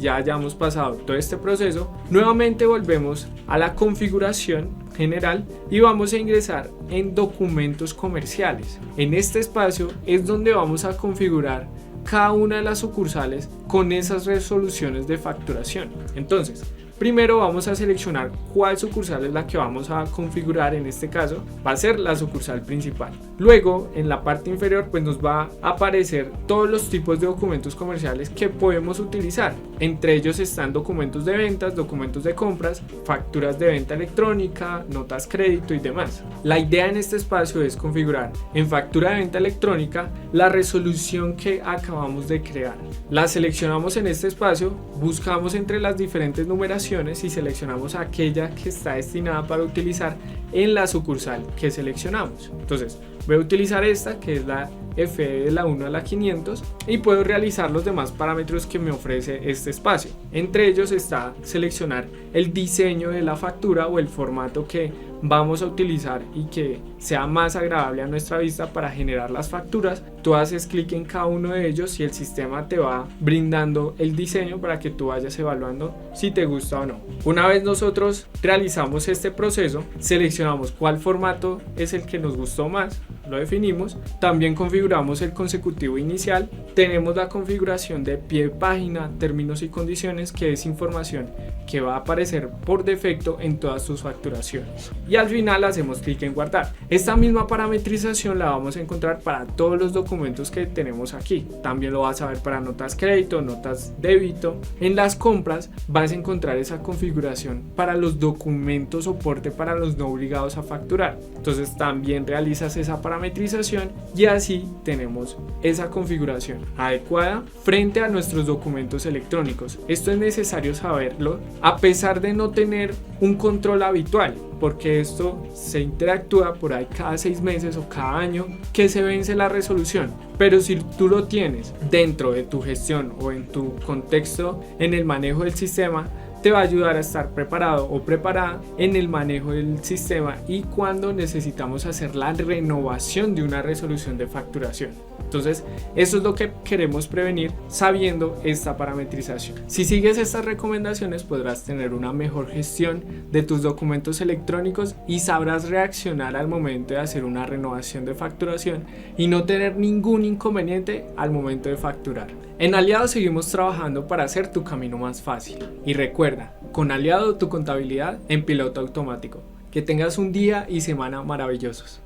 ya hayamos pasado todo este proceso, nuevamente volvemos a la configuración general y vamos a ingresar en documentos comerciales. En este espacio es donde vamos a configurar cada una de las sucursales con esas resoluciones de facturación. Entonces, primero vamos a seleccionar cuál sucursal es la que vamos a configurar. En este caso va a ser la sucursal principal. Luego en la parte inferior pues nos va a aparecer todos los tipos de documentos comerciales que podemos utilizar. Entre ellos están documentos de ventas, documentos de compras, facturas de venta electrónica, notas crédito y demás. La idea en este espacio es configurar en factura de venta electrónica la resolución que acabamos de crear. La seleccionamos en este espacio, buscamos entre las diferentes numeraciones y seleccionamos aquella que está destinada para utilizar en la sucursal que seleccionamos. Entonces voy a utilizar esta que es la FE de la 1 a la 500 y puedo realizar los demás parámetros que me ofrece este espacio. Entre ellos está seleccionar el diseño de la factura o el formato que vamos a utilizar y que sea más agradable a nuestra vista para generar las facturas. Tú haces clic en cada uno de ellos y el sistema te va brindando el diseño para que tú vayas evaluando si te gusta o no. Una vez nosotros realizamos este proceso, seleccionamos cuál formato es el que nos gustó más, lo definimos. También configuramos el consecutivo inicial. Tenemos la configuración de pie de página, términos y condiciones, que es información que va a aparecer por defecto en todas tus facturaciones. Y al final hacemos clic en guardar. Esta misma parametrización la vamos a encontrar para todos los documentos que tenemos aquí. También lo vas a ver para notas crédito, notas débito. En las compras vas a encontrar esa configuración para los documentos soporte para los no obligados a facturar. Entonces también realizas esa parametrización y así tenemos esa configuración adecuada frente a nuestros documentos electrónicos. Esto es necesario saberlo a pesar de no tener un control habitual, porque esto se interactúa por ahí cada 6 meses o cada año que se vence la resolución. Pero si tú lo tienes dentro de tu gestión o en tu contexto en el manejo del sistema, te va a ayudar a estar preparado o preparada en el manejo del sistema y cuando necesitamos hacer la renovación de una resolución de facturación. Entonces, eso es lo que queremos prevenir sabiendo esta parametrización. Si sigues estas recomendaciones, podrás tener una mejor gestión de tus documentos electrónicos y sabrás reaccionar al momento de hacer una renovación de facturación y no tener ningún inconveniente al momento de facturar. En Aliado seguimos trabajando para hacer tu camino más fácil. Y recuerda, con Aliado tu contabilidad en piloto automático. Que tengas un día y semana maravillosos.